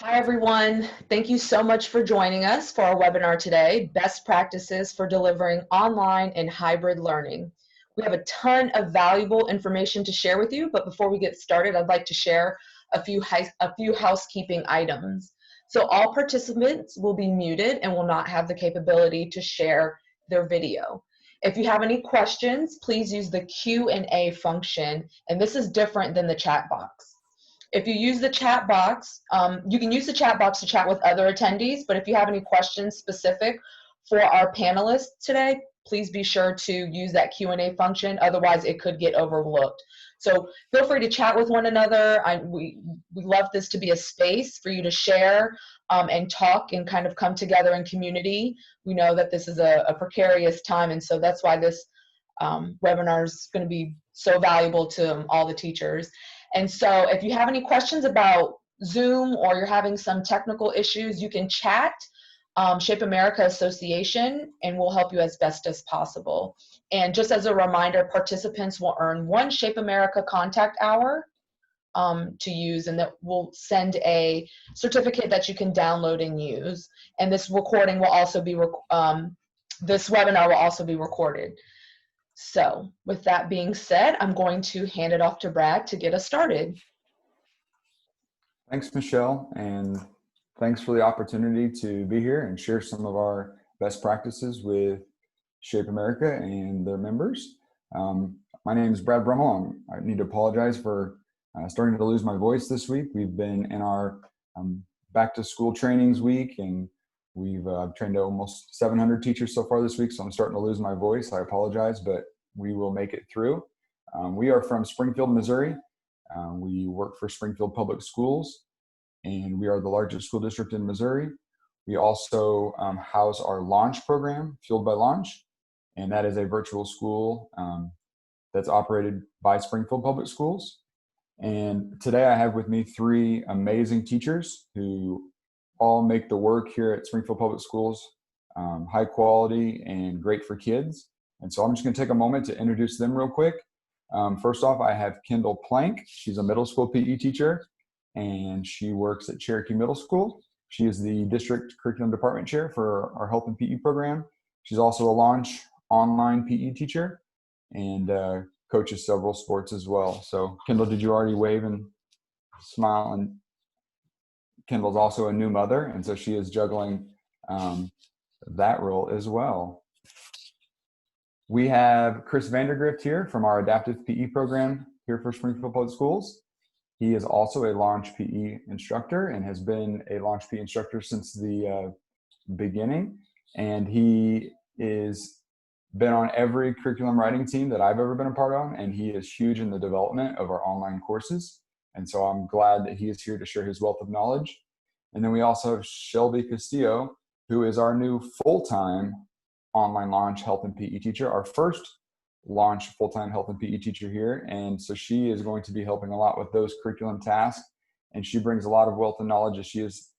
Hi, everyone. Thank you so much for joining us for our webinar today, Best Practices for Delivering Online and Hybrid Learning. We have a ton of valuable information to share with you, but before we get started, I'd like to share a few housekeeping items. So all participants will be muted and will not have the capability to share their video. If you have any questions, please use the Q&A function, and this is different than the chat box. If you use the chat box, you can use the chat box to chat with other attendees, but if you have any questions specific for our panelists today, please be sure to use that Q&A function. Otherwise, it could get overlooked. So feel free to chat with one another. We love this to be a space for you to share and talk and kind of come together in community. We know that this is a precarious time, and so that's why this webinar is going to be so valuable to all the teachers. And so if you have any questions about Zoom or you're having some technical issues, you can chat Shape America Association, and we'll help you as best as possible. And just as a reminder, participants will earn 1 Shape America contact hour to use, and that will send a certificate that you can download and use. And this recording will also be, this webinar will also be recorded. So with that being said, I'm going to hand it off to Brad to get us started. Thanks, Michelle, and thanks for the opportunity to be here and share some of our best practices with Shape America and their members. My name is Brad Brummel. I need to apologize for starting to lose my voice this week. We've been in our back to school trainings week, and we've trained almost 700 teachers so far this week, so I'm starting to lose my voice. I apologize, but we will make it through. We are from Springfield, Missouri. We work for Springfield Public Schools, and we are the largest school district in Missouri. We also house our launch program, Fueled by Launch, and that is a virtual school that's operated by Springfield Public Schools. And today I have with me 3 amazing teachers who all make the work here at Springfield Public Schools high quality and great for kids. And so I'm just going to take a moment to introduce them real quick. First off, I have Kindal Plank. She's a middle school PE teacher, and she works at Cherokee Middle School. She is the district curriculum department chair for our health and PE program. She's also a launch online PE teacher and coaches several sports as well. So Kindal, did you already wave and smile? And Kindal's also a new mother, and so she is juggling that role as well. We have Chris Vandergrift here from our adaptive PE program here for Springfield Public Schools. He is also a launch PE instructor and has been a launch PE instructor since the beginning. And he is been on every curriculum writing team that I've ever been a part of, and he is huge in the development of our online courses. And so I'm glad that he is here to share his wealth of knowledge. And then we also have Shelby Castillo, who is our new full-time online launch health and PE teacher, our first launch full-time health and PE teacher here. And so she is going to be helping a lot with those curriculum tasks. And she brings a lot of wealth and knowledge as she is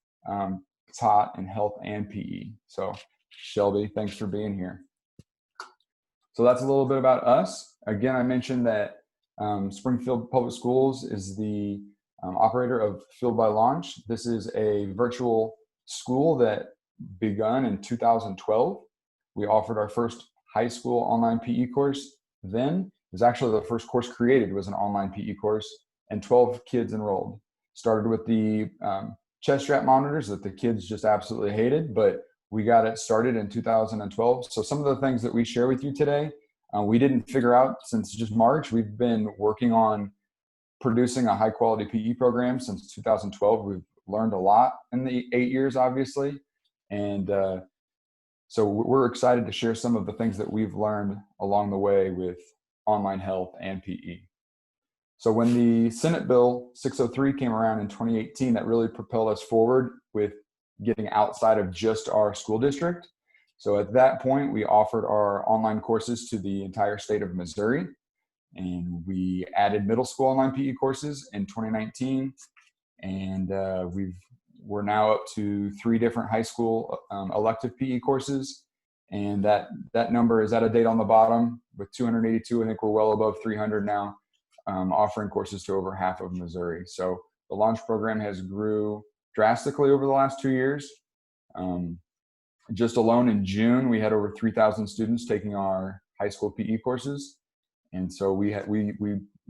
taught in health and PE. So Shelby, thanks for being here. So that's a little bit about us. Again, I mentioned that Springfield Public Schools is the operator of Fueled by Launch. This is a virtual school that begun in 2012. We offered our first high school online PE course then. It was actually the first course created was an online PE course, and 12 kids enrolled. Started with the chest strap monitors that the kids just absolutely hated, but we got it started in 2012. So some of the things that we share with you today, we didn't figure out since just March. We've been working on producing a high quality PE program since 2012. We've learned a lot in the 8 years, obviously. And so we're excited to share some of the things that we've learned along the way with online health and PE. So when the Senate Bill 603 came around in 2018, that really propelled us forward with getting outside of just our school district. So at that point, we offered our online courses to the entire state of Missouri. And we added middle school online PE courses in 2019. And we're now up to 3 different high school elective PE courses. And that number is at a date on the bottom with 282. I think we're well above 300 now, offering courses to over half of Missouri. So the launch program has grew drastically over the last 2 years. Just alone in June, we had over 3,000 students taking our high school PE courses. And so we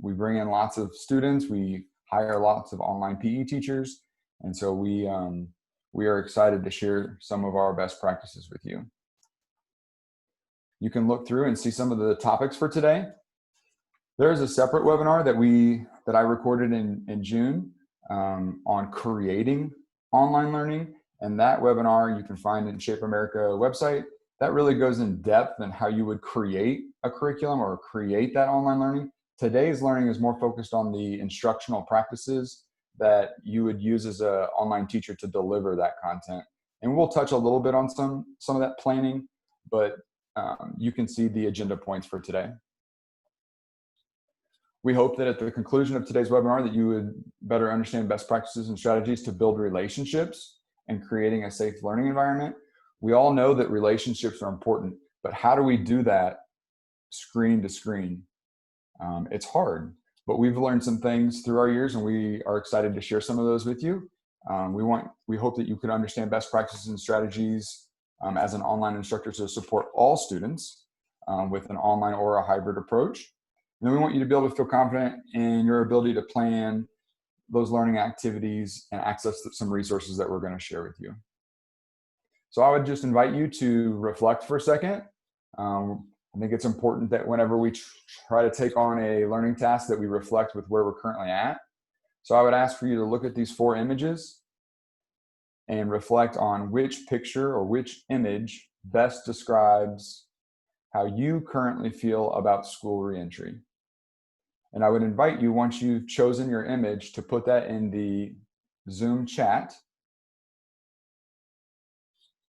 bring in lots of students, we hire lots of online PE teachers. And so we are excited to share some of our best practices with you. You can look through and see some of the topics for today. There is a separate webinar that I recorded in June on creating online learning. And that webinar you can find in Shape America website. That really goes in depth in how you would create a curriculum or create that online learning. Today's learning is more focused on the instructional practices that you would use as an online teacher to deliver that content. And we'll touch a little bit on some of that planning, but you can see the agenda points for today. We hope that at the conclusion of today's webinar that you would better understand best practices and strategies to build relationships and creating a safe learning environment. We all know that relationships are important, but how do we do that screen to screen? It's hard, but we've learned some things through our years and we are excited to share some of those with you. We hope that you could understand best practices and strategies as an online instructor to support all students with an online or a hybrid approach. And then we want you to be able to feel confident in your ability to plan those learning activities and access some resources that we're going to share with you. So I would just invite you to reflect for a second. I think it's important that whenever we try to take on a learning task that we reflect with where we're currently at. So I would ask for you to look at these 4 images and reflect on which picture or which image best describes how you currently feel about school reentry. And I would invite you, once you've chosen your image, to put that in the Zoom chat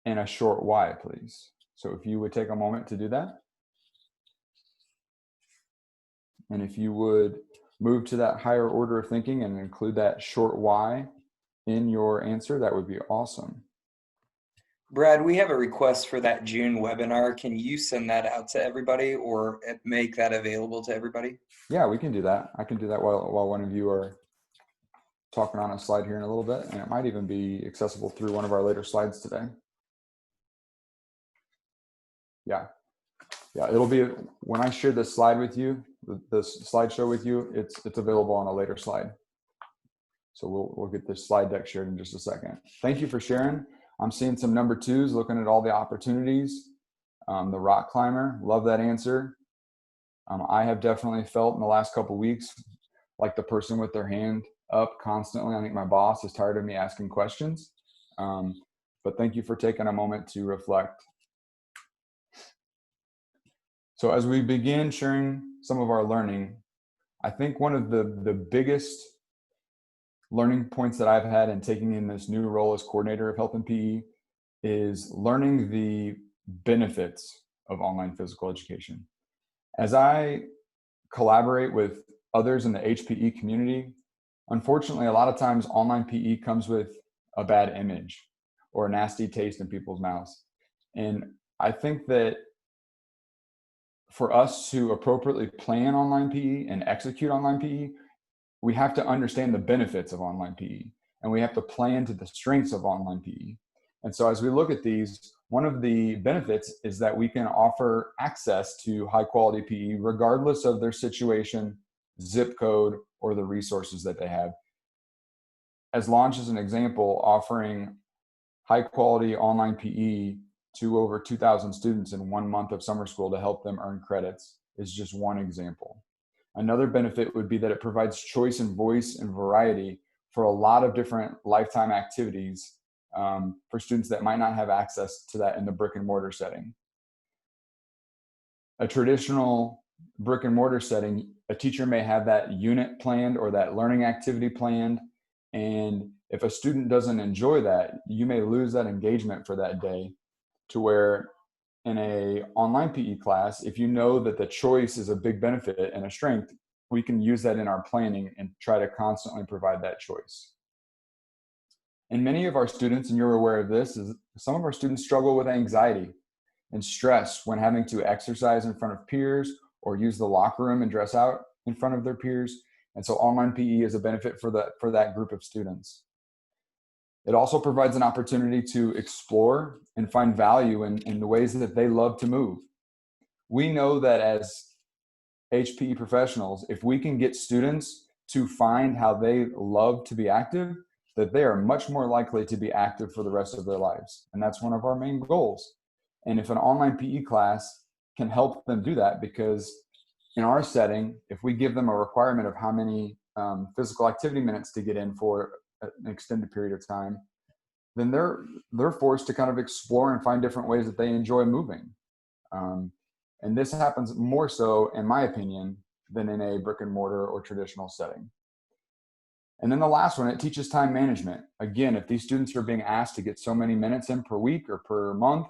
and a short why, please. So if you would take a moment to do that. And if you would move to that higher order of thinking and include that short why in your answer, that would be awesome. Brad, we have a request for that June webinar. Can you send that out to everybody or make that available to everybody? Yeah, we can do that. I can do that while one of you are talking on a slide here in a little bit, and it might even be accessible through one of our later slides today. Yeah, it'll be, when I share this slide with you, the slideshow with you, it's available on a later slide. So we'll get this slide deck shared in just a second. Thank you for sharing. I'm seeing some number 2s, looking at all the opportunities. The rock climber, love that answer. I have definitely felt in the last couple of weeks like the person with their hand up constantly. I think my boss is tired of me asking questions. But thank you for taking a moment to reflect. So as we begin sharing some of our learning, I think one of the biggest learning points that I've had in taking in this new role as coordinator of health and PE is learning the benefits of online physical education. As I collaborate with others in the HPE community, unfortunately, a lot of times online PE comes with a bad image or a nasty taste in people's mouths. And I think that for us to appropriately plan online PE and execute online PE, we have to understand the benefits of online PE and we have to plan to the strengths of online PE. And so as we look at these, one of the benefits is that we can offer access to high quality PE regardless of their situation, zip code, or the resources that they have. As Launch as an example, offering high quality online PE to over 2,000 students in 1 month of summer school to help them earn credits is just one example. Another benefit would be that it provides choice and voice and variety for a lot of different lifetime activities for students that might not have access to that in the brick and mortar setting. A traditional brick and mortar setting, a teacher may have that unit planned or that learning activity planned. And if a student doesn't enjoy that, you may lose that engagement for that day, to where in a online PE class, if you know that the choice is a big benefit and a strength, we can use that in our planning and try to constantly provide that choice. And many of our students, and you're aware of this, is some of our students struggle with anxiety and stress when having to exercise in front of peers or use the locker room and dress out in front of their peers. And so online PE is a benefit for that group of students. It also provides an opportunity to explore and find value in the ways that they love to move. We know that as HPE professionals, if we can get students to find how they love to be active, that they are much more likely to be active for the rest of their lives. And that's one of our main goals. And if an online PE class can help them do that, because in our setting, if we give them a requirement of how many physical activity minutes to get in for an extended period of time, then they're forced to kind of explore and find different ways that they enjoy moving. And this happens more so, in my opinion, than in a brick and mortar or traditional setting. And then the last one, it teaches time management. Again, if these students are being asked to get so many minutes in per week or per month,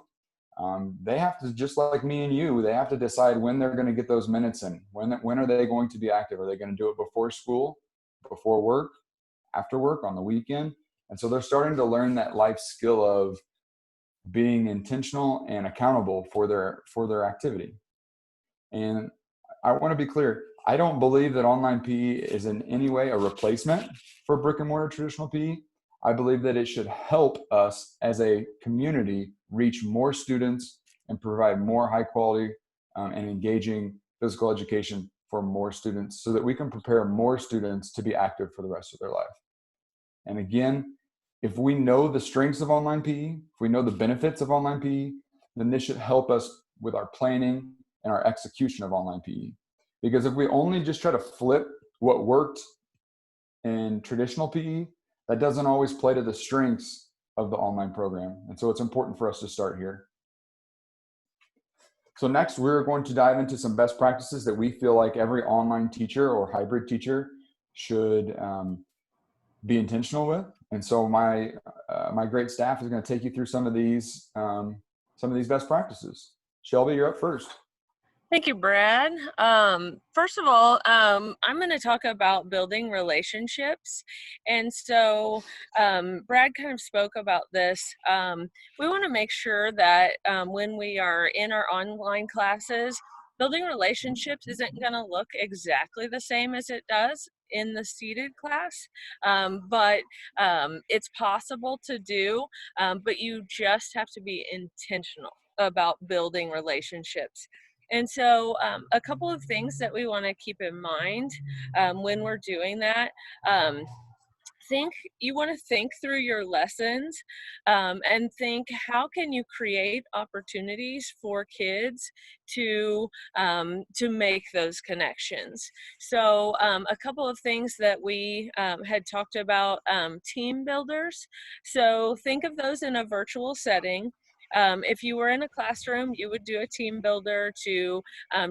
they have to, just like me and you, they have to decide when they're going to get those minutes in. When are they going to be active? Are they going to do it before school, before work, after work, on the weekend? And so they're starting to learn that life skill of being intentional and accountable for their activity. And I want to be clear, I don't believe that online PE is in any way a replacement for brick and mortar traditional PE. I believe that it should help us as a community reach more students and provide more high quality and engaging physical education for more students, so that we can prepare more students to be active for the rest of their life. And again, if we know the strengths of online PE, if we know the benefits of online PE, then this should help us with our planning and our execution of online PE. Because if we only just try to flip what worked in traditional PE, that doesn't always play to the strengths of the online program. And so it's important for us to start here. So next, we're going to dive into some best practices that we feel like every online teacher or hybrid teacher should be intentional with. And so my great staff is going to take you through some of these best practices. Shelby, you're up first. Thank you, Brad. First of all, I'm going to talk about building relationships. And so Brad kind of spoke about this. We want to make sure that when we are in our online classes, building relationships isn't going to look exactly the same as it does in the seated class, but it's possible to do, but you just have to be intentional about building relationships. And so a couple of things that we want to keep in mind when we're doing that. You want to think through your lessons and think, how can you create opportunities for kids to make those connections? So a couple of things that we had talked about, team builders. So think of those in a virtual setting. If you were in a classroom, you would do a team builder to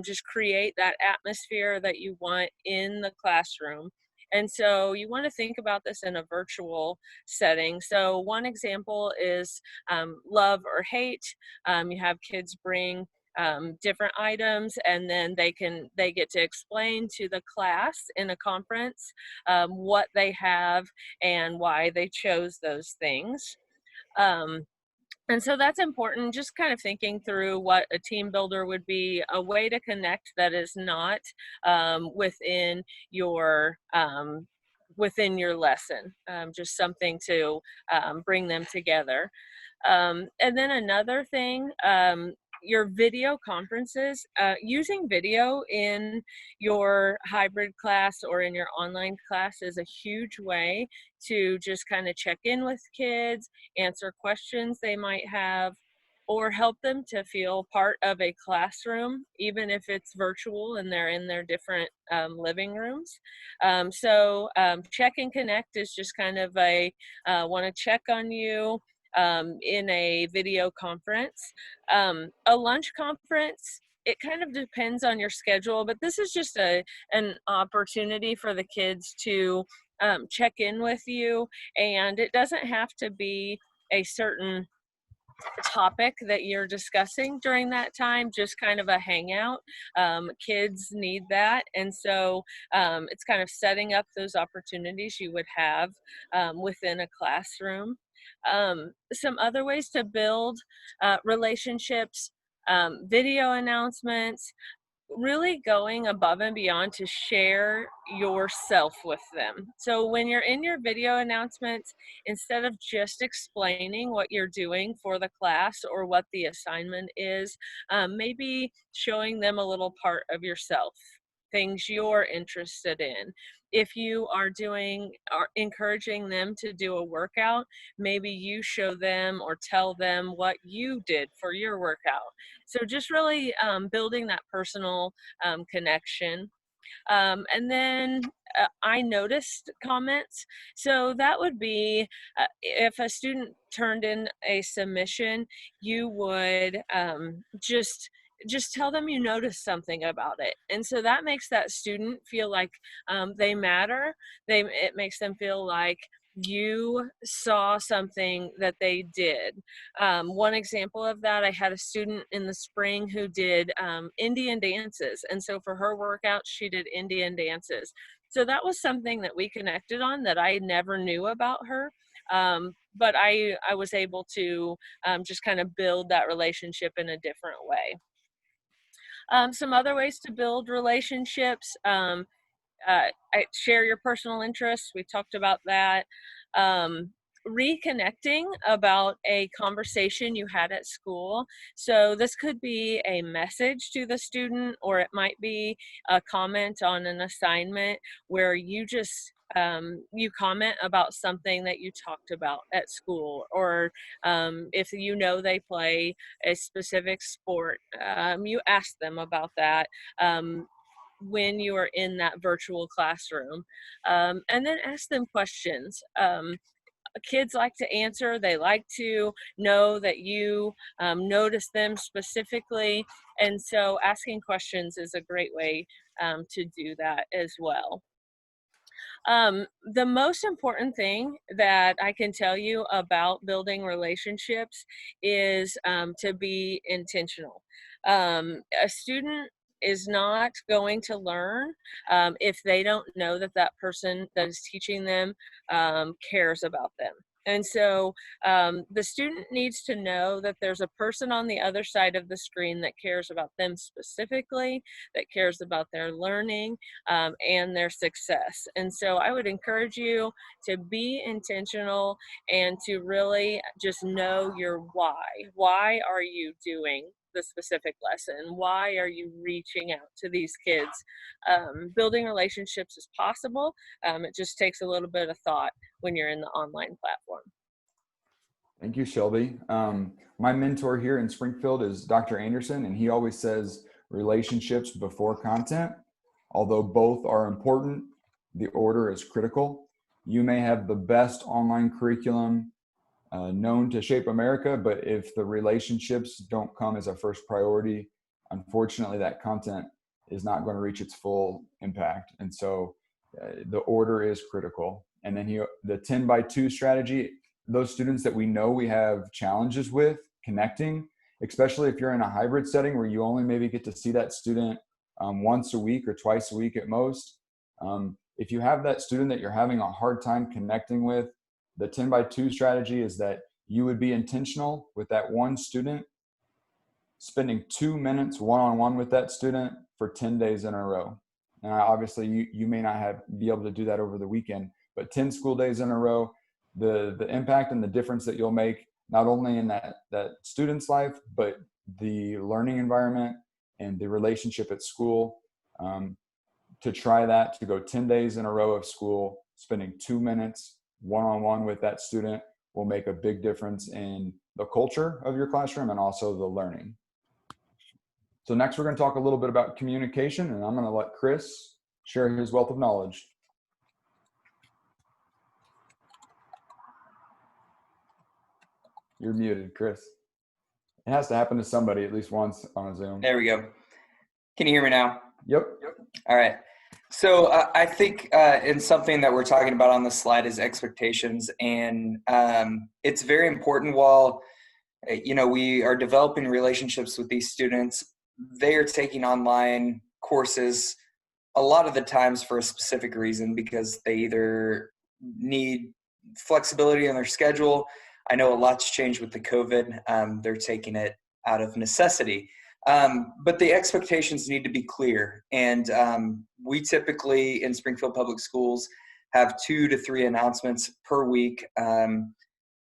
just create that atmosphere that you want in the classroom. And so you want to think about this in a virtual setting. So one example is love or hate. You have kids bring different items, and then they get to explain to the class in a conference what they have and why they chose those things. And so that's important, just kind of thinking through what a team builder would be, a way to connect that is not within your lesson, just something to bring them together. And then another thing, your video conferences, using video in your hybrid class or in your online class is a huge way to just kind of check in with kids, answer questions they might have, or help them to feel part of a classroom, even if it's virtual and they're in their different living rooms. So check and connect is just kind of a want to check on you in a video conference. A lunch conference, it kind of depends on your schedule, but this is just an opportunity for the kids to check in with you, and it doesn't have to be a certain topic that you're discussing during that time, just kind of a hangout. Kids need that, and so it's kind of setting up those opportunities you would have within a classroom. Some other ways to build relationships, video announcements. really going above and beyond to share yourself with them. So when you're in your video announcements, instead of just explaining what you're doing for the class or what the assignment is, maybe showing them a little part of yourself, things you're interested in. If you are encouraging them to do a workout, maybe you show them or tell them what you did for your workout. So just really building that personal connection. And then I noticed comments. So that would be if a student turned in a submission, you would just tell them you noticed something about it. And so that makes that student feel like they matter. It makes them feel like you saw something that they did. One example of that, I had a student in the spring who did Indian dances. And so for her workout, she did Indian dances. So that was something that we connected on that I never knew about her. But I was able to just kind of build that relationship in a different way. Some other ways to build relationships. Share your personal interests. We talked about that. Reconnecting about a conversation you had at school. So this could be a message to the student, or it might be a comment on an assignment where you just you comment about something that you talked about at school, or if you know they play a specific sport, you ask them about that. When you are in that virtual classroom, and then ask them questions. Kids like to answer. They like to know that you notice them specifically. And so asking questions is a great way to do that as well. The most important thing that I can tell you about building relationships is to be intentional. A student is not going to learn if they don't know that that person that is teaching them cares about them. And so the student needs to know that there's a person on the other side of the screen that cares about them specifically, that cares about their learning and their success. And so I would encourage you to be intentional and to really just know your why. Why are you doing the specific lesson? Why are you reaching out to these kids? Building relationships is possible. It just takes a little bit of thought when you're in the online platform. Thank you, Shelby. My mentor here in Springfield is Dr. Anderson, and he always says relationships before content. Although both are important, the order is critical. You may have the best online curriculum known to shape America, but if the relationships don't come as a first priority, unfortunately, that content is not going to reach its full impact. And so the order is critical. And then the 10x2 strategy, those students that we know we have challenges with connecting, especially if you're in a hybrid setting where you only maybe get to see that student once a week or twice a week at most. If you have that student that you're having a hard time connecting with, the 10x2 strategy is that you would be intentional with that one student, spending 2 minutes one-on-one with that student for 10 days in a row. And obviously you may not be able to do that over the weekend, but 10 school days in a row, the impact and the difference that you'll make, not only in that student's life, but the learning environment and the relationship at school. To try that, to go 10 days in a row of school, spending 2 minutes one-on-one with that student will make a big difference in the culture of your classroom and also the learning. So next we're going to talk a little bit about communication, and I'm going to let Chris share his wealth of knowledge. You're muted, Chris. It has to happen to somebody at least once on a Zoom. There we go. Can you hear me now? Yep. All right. So I think in something that we're talking about on the slide is expectations, and it's very important. While we are developing relationships with these students, they are taking online courses a lot of the times for a specific reason, because they either need flexibility in their schedule. I know a lot's changed with the COVID. They're taking it out of necessity. But the expectations need to be clear. And we typically in Springfield Public Schools have 2 to 3 announcements per week,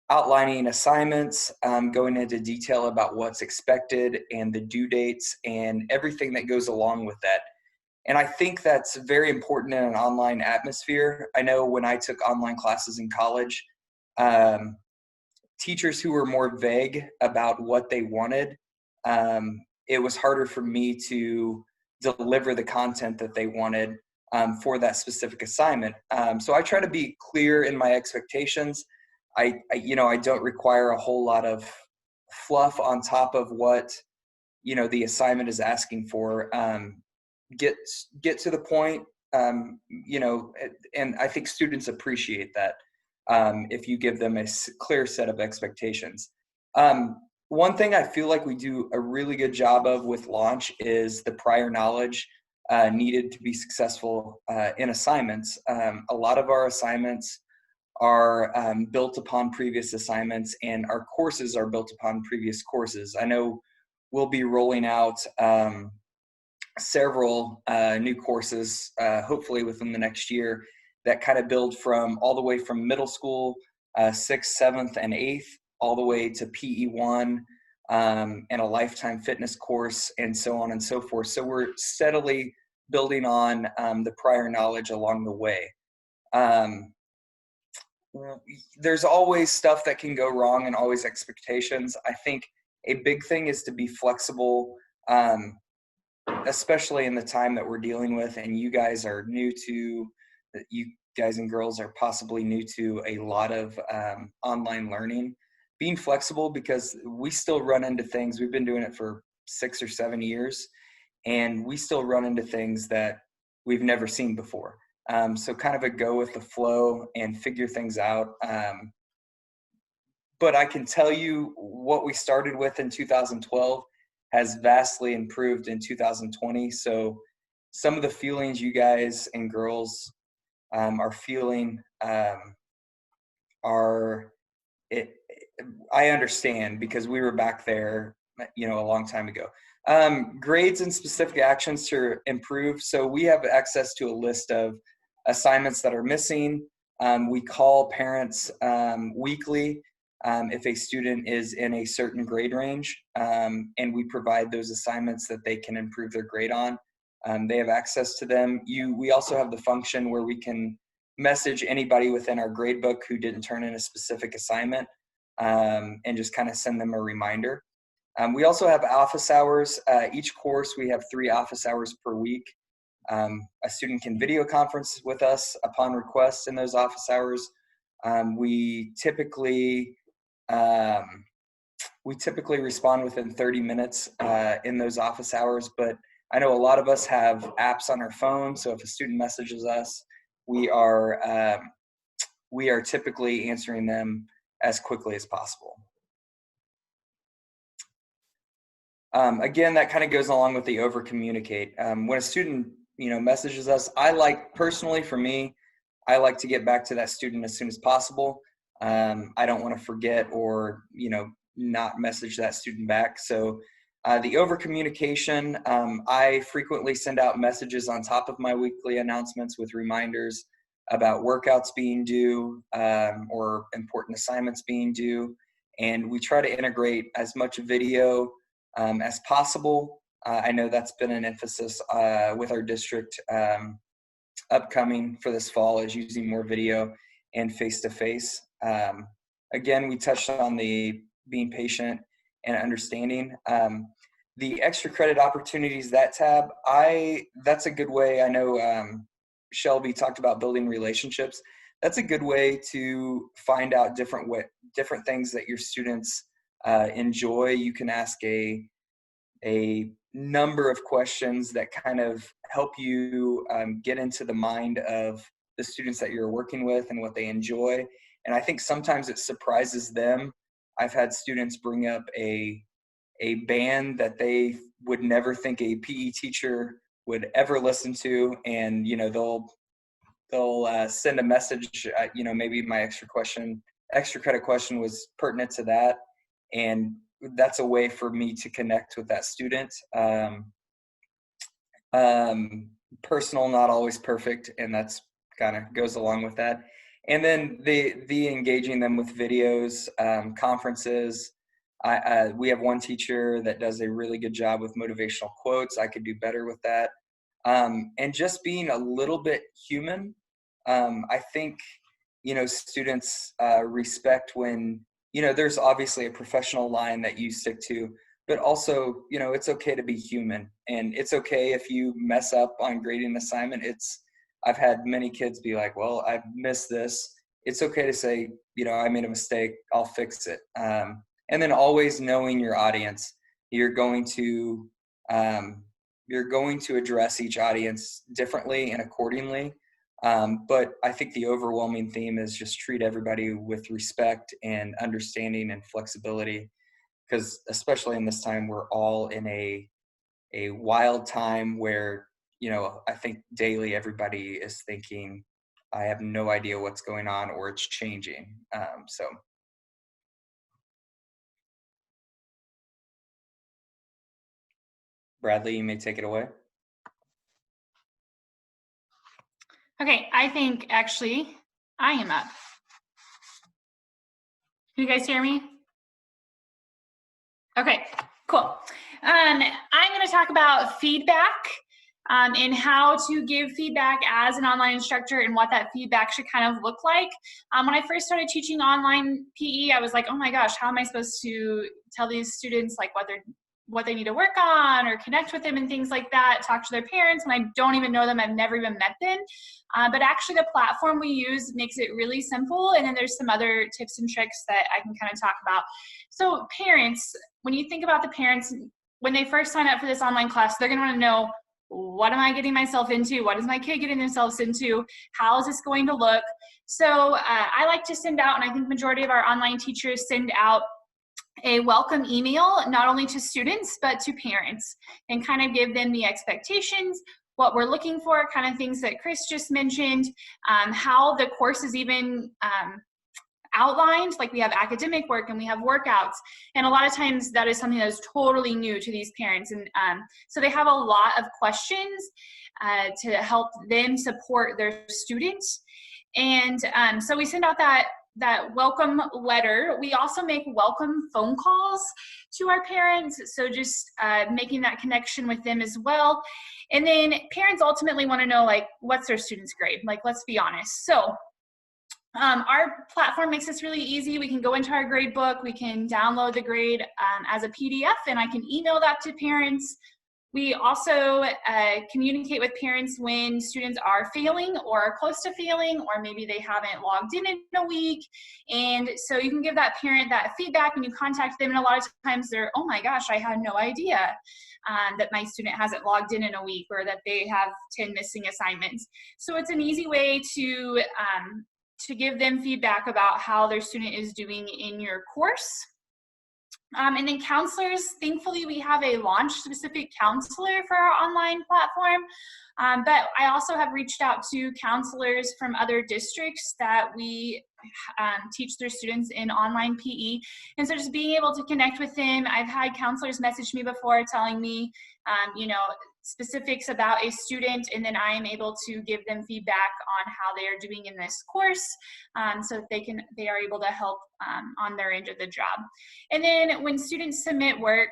outlining assignments, going into detail about what's expected and the due dates and everything that goes along with that. And I think that's very important in an online atmosphere. I know when I took online classes in college, teachers who were more vague about what they wanted, it was harder for me to deliver the content that they wanted for that specific assignment. So I try to be clear in my expectations. I don't require a whole lot of fluff on top of what, the assignment is asking for. Get to the point, and I think students appreciate that if you give them a clear set of expectations. One thing I feel like we do a really good job of with Launch is the prior knowledge needed to be successful in assignments. A lot of our assignments are built upon previous assignments, and our courses are built upon previous courses. I know we'll be rolling out several new courses, hopefully within the next year, that kind of build from all the way from middle school, 6th, 7th, and 8th, all the way to PE1 and a lifetime fitness course, and so on and so forth. So we're steadily building on the prior knowledge along the way. There's always stuff that can go wrong and always expectations. I think a big thing is to be flexible, especially in the time that we're dealing with, and you guys and girls are possibly new to a lot of online learning. Being flexible, because we still run into things. We've been doing it for 6 or 7 years, and we still run into things that we've never seen before. So kind of a go with the flow and figure things out. But I can tell you what we started with in 2012 has vastly improved in 2020. So some of the feelings you guys and girls are feeling I understand, because we were back there, a long time ago. Grades and specific actions to improve. So we have access to a list of assignments that are missing. We call parents weekly if a student is in a certain grade range, and we provide those assignments that they can improve their grade on. They have access to them. We also have the function where we can message anybody within our grade book who didn't turn in a specific assignment, and just kind of send them a reminder. We also have office hours. Each course, we have 3 office hours per week. A student can video conference with us upon request in those office hours. We typically respond within 30 minutes in those office hours, but I know a lot of us have apps on our phone, so if a student messages us, we are typically answering them as quickly as possible. Again, that kind of goes along with the over communicate. When a student messages us, I like to get back to that student as soon as possible. I don't want to forget or not message that student back. So the over communication, I frequently send out messages on top of my weekly announcements with reminders about workouts being due or important assignments being due, and we try to integrate as much video as possible. I know that's been an emphasis with our district upcoming for this fall, is using more video and face-to-face. Again, we touched on the being patient and understanding. The extra credit opportunities, that tab, that's a good way. I know Shelby talked about building relationships. That's a good way to find out different things that your students enjoy. You can ask a number of questions that kind of help you get into the mind of the students that you're working with and what they enjoy. And I think sometimes it surprises them. I've had students bring up a band that they would never think a PE teacher would ever listen to, and they'll send a message. Maybe my extra credit question was pertinent to that, and that's a way for me to connect with that student. Personal, not always perfect, and that's kind of goes along with that. And then the engaging them with videos, conferences. We have one teacher that does a really good job with motivational quotes. I could do better with that. And just being a little bit human. I think, students respect when, there's obviously a professional line that you stick to, but also, it's okay to be human, and it's okay if you mess up on grading an assignment. I've had many kids be like, well, I've missed this. It's okay to say, I made a mistake, I'll fix it. And then always knowing your audience, you're going to address each audience differently and accordingly. But I think the overwhelming theme is just treat everybody with respect and understanding and flexibility, because especially in this time, we're all in a wild time where, I think daily everybody is thinking, I have no idea what's going on, or it's changing. So. Bradley, you may take it away. Okay, I think actually I am up. Can you guys hear me? Okay, cool. I'm going to talk about feedback and how to give feedback as an online instructor and what that feedback should kind of look like. When I first started teaching online PE, I was like, oh my gosh, how am I supposed to tell these students like what they need to work on or connect with them and things like that, talk to their parents when I don't even know them, I've never even met them. But actually the platform we use makes it really simple, and then there's some other tips and tricks that I can kind of talk about. So parents, when you think about the parents, when they first sign up for this online class, they're gonna wanna know, what am I getting myself into? What is my kid getting themselves into? How is this going to look? So I like to send out, and I think majority of our online teachers send out a welcome email, not only to students, but to parents, and kind of give them the expectations, what we're looking for, kind of things that Chris just mentioned, how the course is even outlined, like we have academic work and we have workouts, and a lot of times that is something that is totally new to these parents, and so they have a lot of questions to help them support their students. And so we send out that welcome letter. We also make welcome phone calls to our parents, so just making that connection with them as well. And then parents ultimately want to know, like, what's their student's grade? Like, let's be honest. So our platform makes this really easy. We can go into our grade book, we can download the grade as a PDF, and I can email that to parents. We also communicate with parents when students are failing or are close to failing, or maybe they haven't logged in a week. And so you can give that parent that feedback when you contact them, and a lot of times they're, oh my gosh, I had no idea that my student hasn't logged in a week, or that they have 10 missing assignments. So it's an easy way to give them feedback about how their student is doing in your course. And then counselors, thankfully we have a launch-specific counselor for our online platform, but I also have reached out to counselors from other districts that we teach their students in online PE, and so just being able to connect with them. I've had counselors message me before telling me, specifics about a student, and then I am able to give them feedback on how they are doing in this course, so that they are able to help on their end of the job. And then when students submit work,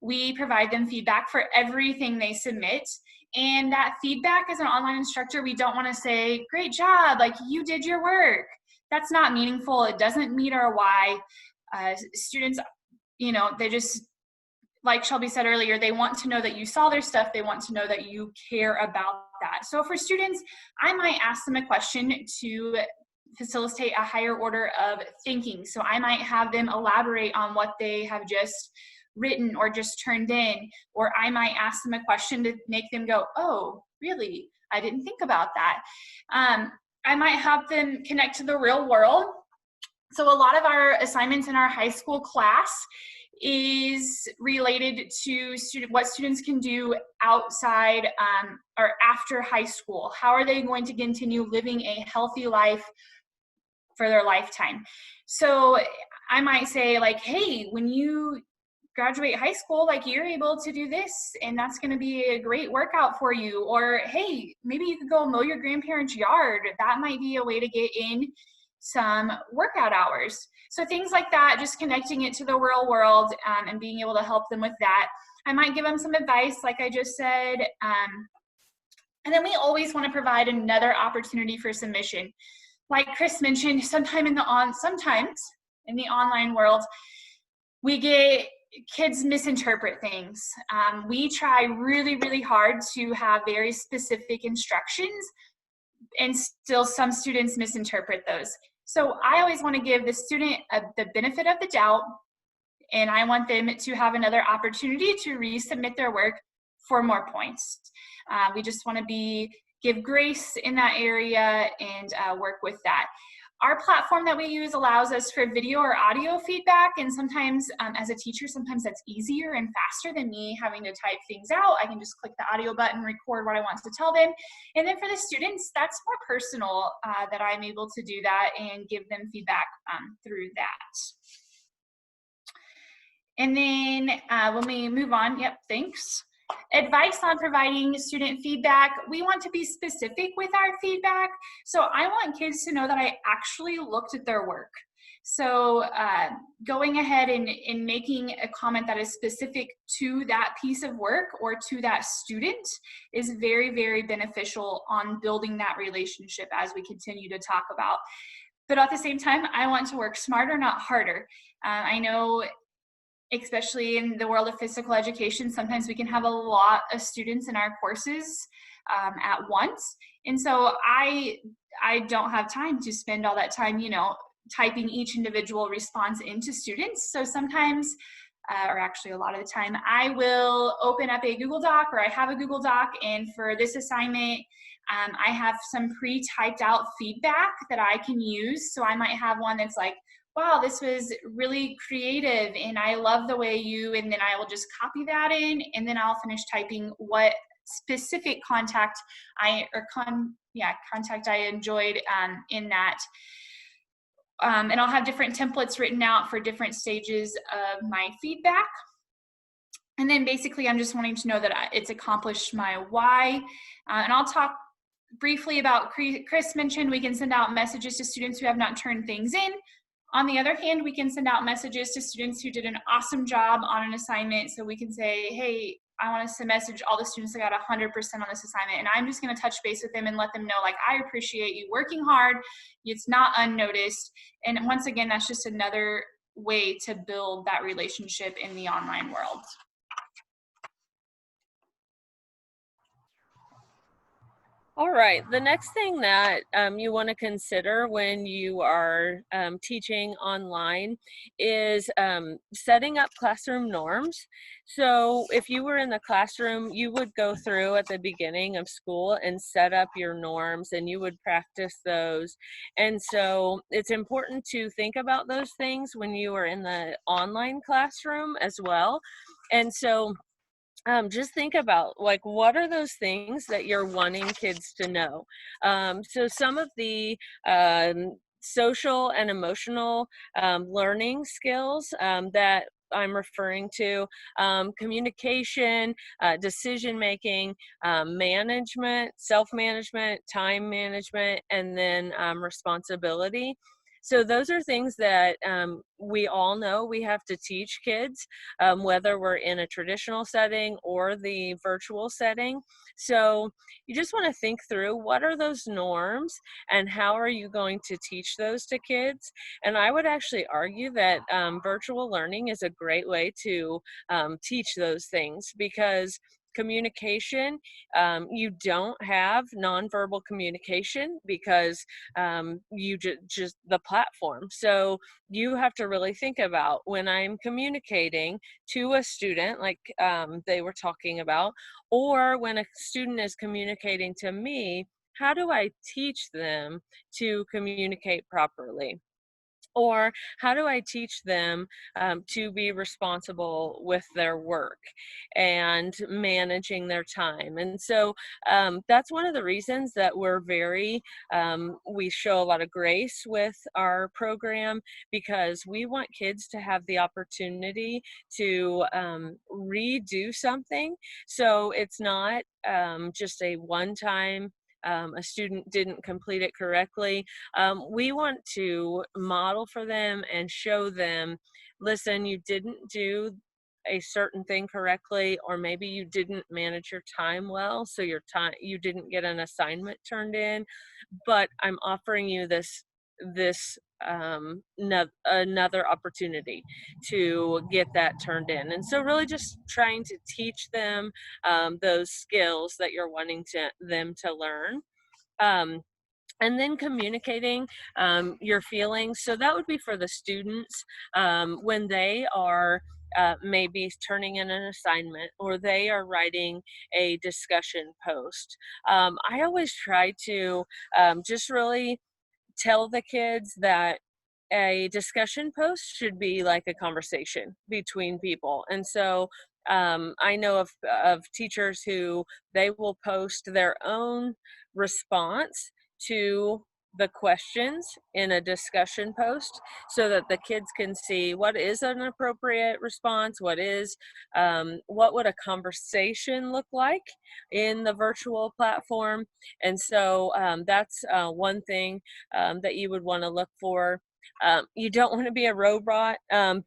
we provide them feedback for everything they submit. And that feedback, as an online instructor, we don't want to say, great job, like you did your work. That's not meaningful. It doesn't meet our why. Students, they just, like Shelby said earlier, they want to know that you saw their stuff. They want to know that you care about that. So for students, I might ask them a question to facilitate a higher order of thinking. So I might have them elaborate on what they have just written or just turned in, or I might ask them a question to make them go, oh, really? I didn't think about that. I might have them connect to the real world. So a lot of our assignments in our high school class is related to what students can do outside or after high school. How are they going to continue living a healthy life for their lifetime? So I might say, like, hey, when you graduate high school, like you're able to do this and that's going to be a great workout for you. Or, hey, maybe you could go mow your grandparents' yard. That might be a way to get in some workout hours. So things like that, just connecting it to the real world and being able to help them with that. I might give them some advice, like I just said. And then we always want to provide another opportunity for submission. Like Chris mentioned, sometimes in the online world, we get kids misinterpret things. We try really, really hard to have very specific instructions, and still some students misinterpret those. So I always want to give the student the benefit of the doubt, and I want them to have another opportunity to resubmit their work for more points. We just want to give grace in that area and work with that. Our platform that we use allows us for video or audio feedback, and sometimes as a teacher, sometimes that's easier and faster than me having to type things out. I can just click the audio button, record what I want to tell them. And then for the students, that's more personal, that I'm able to do that and give them feedback through that. And then when we move on, yep, thanks. Advice on providing student feedback. We want to be specific with our feedback. So I want kids to know that I actually looked at their work. So going ahead and making a comment that is specific to that piece of work or to that student is very, very beneficial on building that relationship as we continue to talk about. But at the same time, I want to work smarter, not harder. I know, especially in the world of physical education, sometimes we can have a lot of students in our courses at once. And so I don't have time to spend all that time, typing each individual response into students. So sometimes, or actually a lot of the time, I will open up a Google Doc, or I have a Google Doc, and for this assignment, I have some pre-typed out feedback that I can use. So I might have one that's like, wow, this was really creative and I love the way and then I will just copy that in, and then I'll finish typing what specific contact I enjoyed in that. And I'll have different templates written out for different stages of my feedback. And then basically I'm just wanting to know that it's accomplished my why. And I'll talk briefly about, Chris mentioned we can send out messages to students who have not turned things in. On the other hand, we can send out messages to students who did an awesome job on an assignment. So we can say, hey, I want us to message all the students that got 100% on this assignment. And I'm just going to touch base with them and let them know, like, I appreciate you working hard. It's not unnoticed. And once again, that's just another way to build that relationship in the online world. All right, the next thing that you want to consider when you are teaching online is setting up classroom norms. So if you were in the classroom, you would go through at the beginning of school and set up your norms, and you would practice those. And so it's important to think about those things when you are in the online classroom as well. And so just think about, like, what are those things that you're wanting kids to know? So some of the social and emotional learning skills that I'm referring to, communication, decision making, management, self-management, time management, and then responsibility. So those are things that we all know we have to teach kids, whether we're in a traditional setting or the virtual setting. So you just want to think through, what are those norms and how are you going to teach those to kids? And I would actually argue that virtual learning is a great way to teach those things, because communication, you don't have nonverbal communication because you just the platform. So you have to really think about, when I'm communicating to a student, like they were talking about, or when a student is communicating to me, how do I teach them to communicate properly? Or how do I teach them to be responsible with their work and managing their time? And so that's one of the reasons that we show a lot of grace with our program, because we want kids to have the opportunity to redo something. So it's not just a one-time a student didn't complete it correctly. We want to model for them and show them, listen, you didn't do a certain thing correctly, or maybe you didn't manage your time well, so you didn't get an assignment turned in, but I'm offering you this another opportunity to get that turned in. And so really just trying to teach them those skills that you're wanting them to learn. And then communicating your feelings. So that would be for the students when they are maybe turning in an assignment, or they are writing a discussion post. I always try to just really tell the kids that a discussion post should be like a conversation between people. And so I know of teachers who they will post their own response to the questions in a discussion post, so that the kids can see what is an appropriate response, what would a conversation look like in the virtual platform. And so that's one thing that you would want to look for. You don't want to be a robot.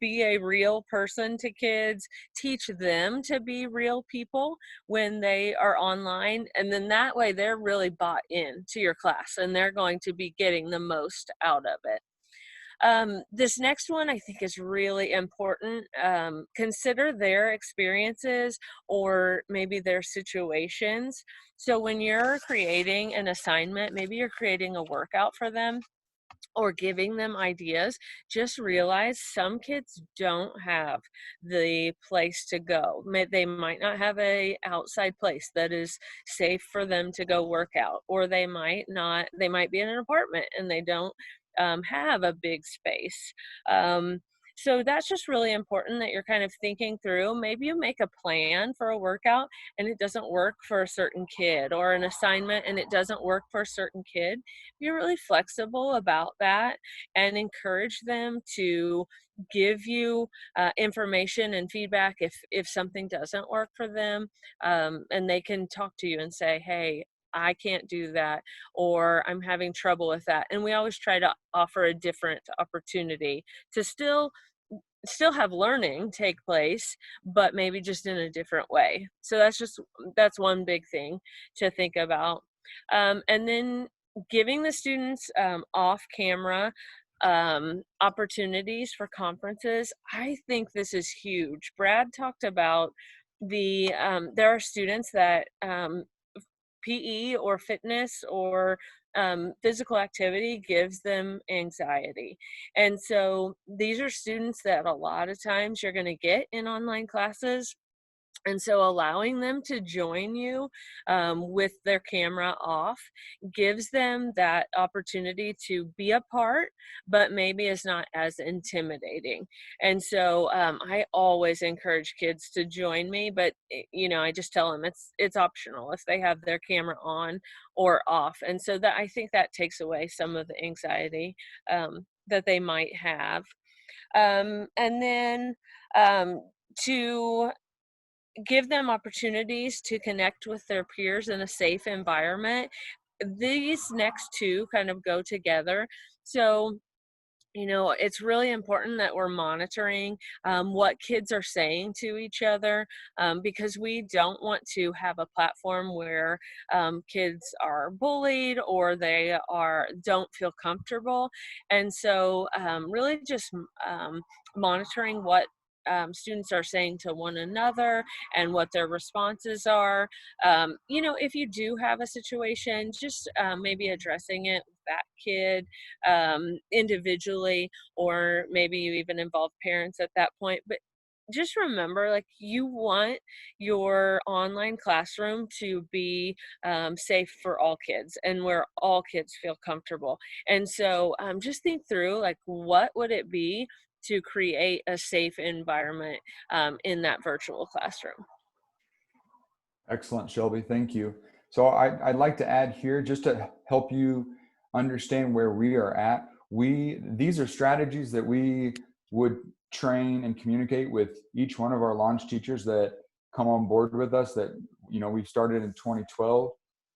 Be a real person to kids. Teach them to be real people when they are online, and then that way they're really bought in to your class and they're going to be getting the most out of it. This next one I think is really important. Consider their experiences or maybe their situations. So when you're creating an assignment, maybe you're creating a workout for them or giving them ideas, just realize some kids don't have the place to go. They might not have a outside place that is safe for them to go work out, or they might be in an apartment and they don't have a big space. So that's just really important that you're kind of thinking through. Maybe you make a plan for a workout and it doesn't work for a certain kid, or an assignment and it doesn't work for a certain kid. Be really flexible about that and encourage them to give you information and feedback if something doesn't work for them, and they can talk to you and say, hey, I can't do that, or I'm having trouble with that. And we always try to offer a different opportunity to still have learning take place, but maybe just in a different way. So that's one big thing to think about. And then giving the students off camera opportunities for conferences. I think this is huge. Brad talked about there are students that PE or fitness or physical activity gives them anxiety. And so these are students that a lot of times you're going to get in online classes. And so allowing them to join you with their camera off gives them that opportunity to be a part, but maybe is not as intimidating. And so I always encourage kids to join me, but I just tell them it's optional if they have their camera on or off. And so that I think that takes away some of the anxiety that they might have. And then to give them opportunities to connect with their peers in a safe environment. These next two kind of go together. So it's really important that we're monitoring what kids are saying to each other, because we don't want to have a platform where kids are bullied or they don't feel comfortable. And so really just monitoring what students are saying to one another and what their responses are. If you do have a situation, just maybe addressing it with that kid individually, or maybe you even involve parents at that point. But just remember, like, you want your online classroom to be safe for all kids and where all kids feel comfortable. And so just think through, like, what would it be to create a safe environment in that virtual classroom. Excellent, Shelby. Thank you. So I'd like to add here, just to help you understand where we are at. These are strategies that we would train and communicate with each one of our launch teachers that come on board with us, that, you know, we've started in 2012,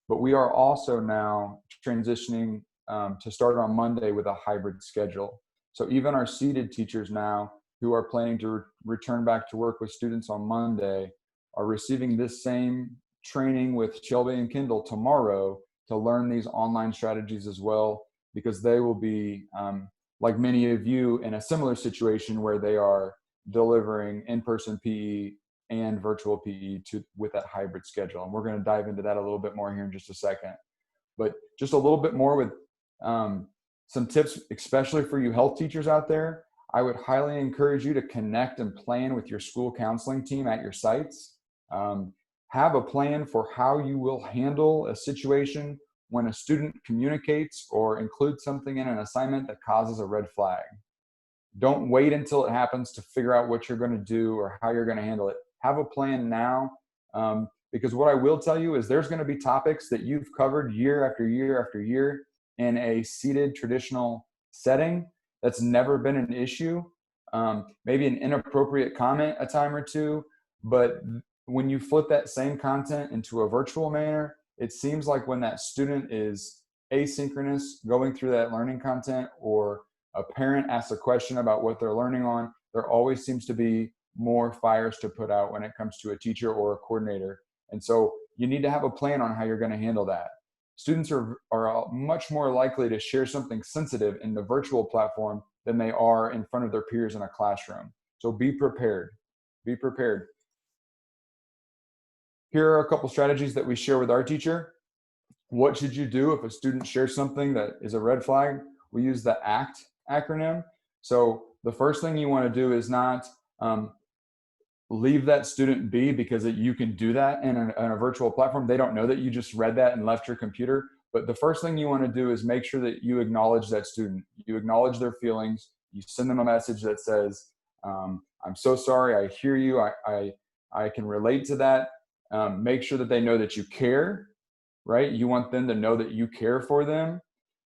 but we are also now transitioning to start on Monday with a hybrid schedule. So even our seated teachers now who are planning to return back to work with students on Monday are receiving this same training with Shelby and Kindal tomorrow to learn these online strategies as well, because they will be, like many of you, in a similar situation where they are delivering in-person PE and virtual PE with that hybrid schedule. And we're going to dive into that a little bit more here in just a second. But just a little bit more with some tips, especially for you health teachers out there. I would highly encourage you to connect and plan with your school counseling team at your sites. Have a plan for how you will handle a situation when a student communicates or includes something in an assignment that causes a red flag. Don't wait until it happens to figure out what you're going to do or how you're going to handle it. Have a plan now, because what I will tell you is there's going to be topics that you've covered year after year after year in a seated traditional setting that's never been an issue. Maybe an inappropriate comment a time or two, but when you flip that same content into a virtual manner, it seems like when that student is asynchronous, going through that learning content, or a parent asks a question about what they're learning on, there always seems to be more fires to put out when it comes to a teacher or a coordinator. And so you need to have a plan on how you're going to handle that. Students are much more likely to share something sensitive in the virtual platform than they are in front of their peers in a classroom. So be prepared. Be prepared. Here are a couple strategies that we share with our teacher. What should you do if a student shares something that is a red flag? We use the ACT acronym. So the first thing you want to do is not leave that student be, because you can do that in a virtual platform. They don't know that you just read that and left your computer. But the first thing you want to do is make sure that you acknowledge that student. You acknowledge their feelings. You send them a message that says, I'm so sorry, I hear you, I can relate to that. Make sure that they know that you care, right? You want them to know that you care for them,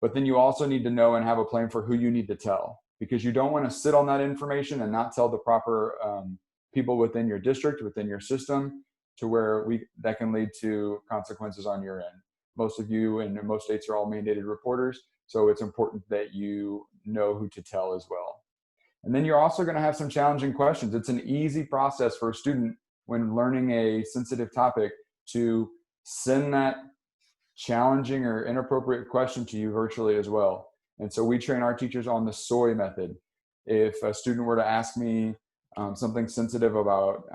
but then you also need to know and have a plan for who you need to tell, because you don't want to sit on that information and not tell the proper people within your district, within your system, to where that can lead to consequences on your end. Most of you in most states are all mandated reporters, so it's important that you know who to tell as well. And then you're also going to have some challenging questions. It's an easy process for a student when learning a sensitive topic to send that challenging or inappropriate question to you virtually as well. And so we train our teachers on the SOI method. If a student were to ask me something sensitive about,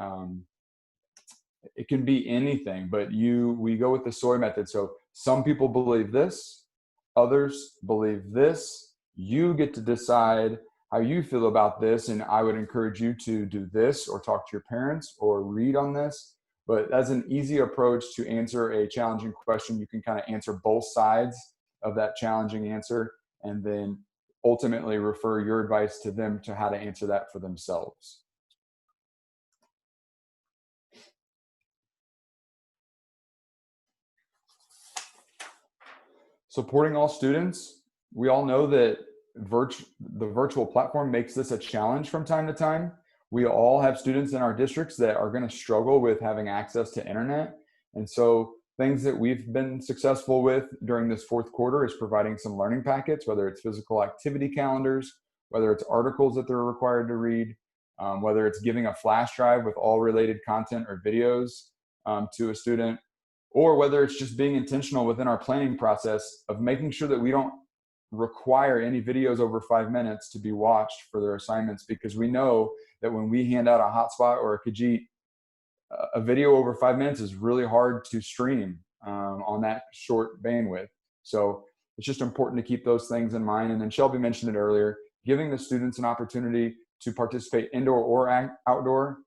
it can be anything, but we go with the SOI method. So some people believe this, others believe this. You get to decide how you feel about this, and I would encourage you to do this, or talk to your parents, or read on this. But that's an easy approach to answer a challenging question. You can kind of answer both sides of that challenging answer, and then ultimately refer your advice to them to how to answer that for themselves. Supporting all students. We all know that the virtual platform makes this a challenge from time to time. We all have students in our districts that are going to struggle with having access to internet. And so things that we've been successful with during this fourth quarter is providing some learning packets, whether it's physical activity calendars, whether it's articles that they're required to read, whether it's giving a flash drive with all related content or videos to a student, or whether it's just being intentional within our planning process of making sure that we don't require any videos over 5 minutes to be watched for their assignments, because we know that when we hand out a hotspot or a Khajiit, a video over 5 minutes is really hard to stream on that short bandwidth. So it's just important to keep those things in mind. And then Shelby mentioned it earlier, giving the students an opportunity to participate indoor or outdoor,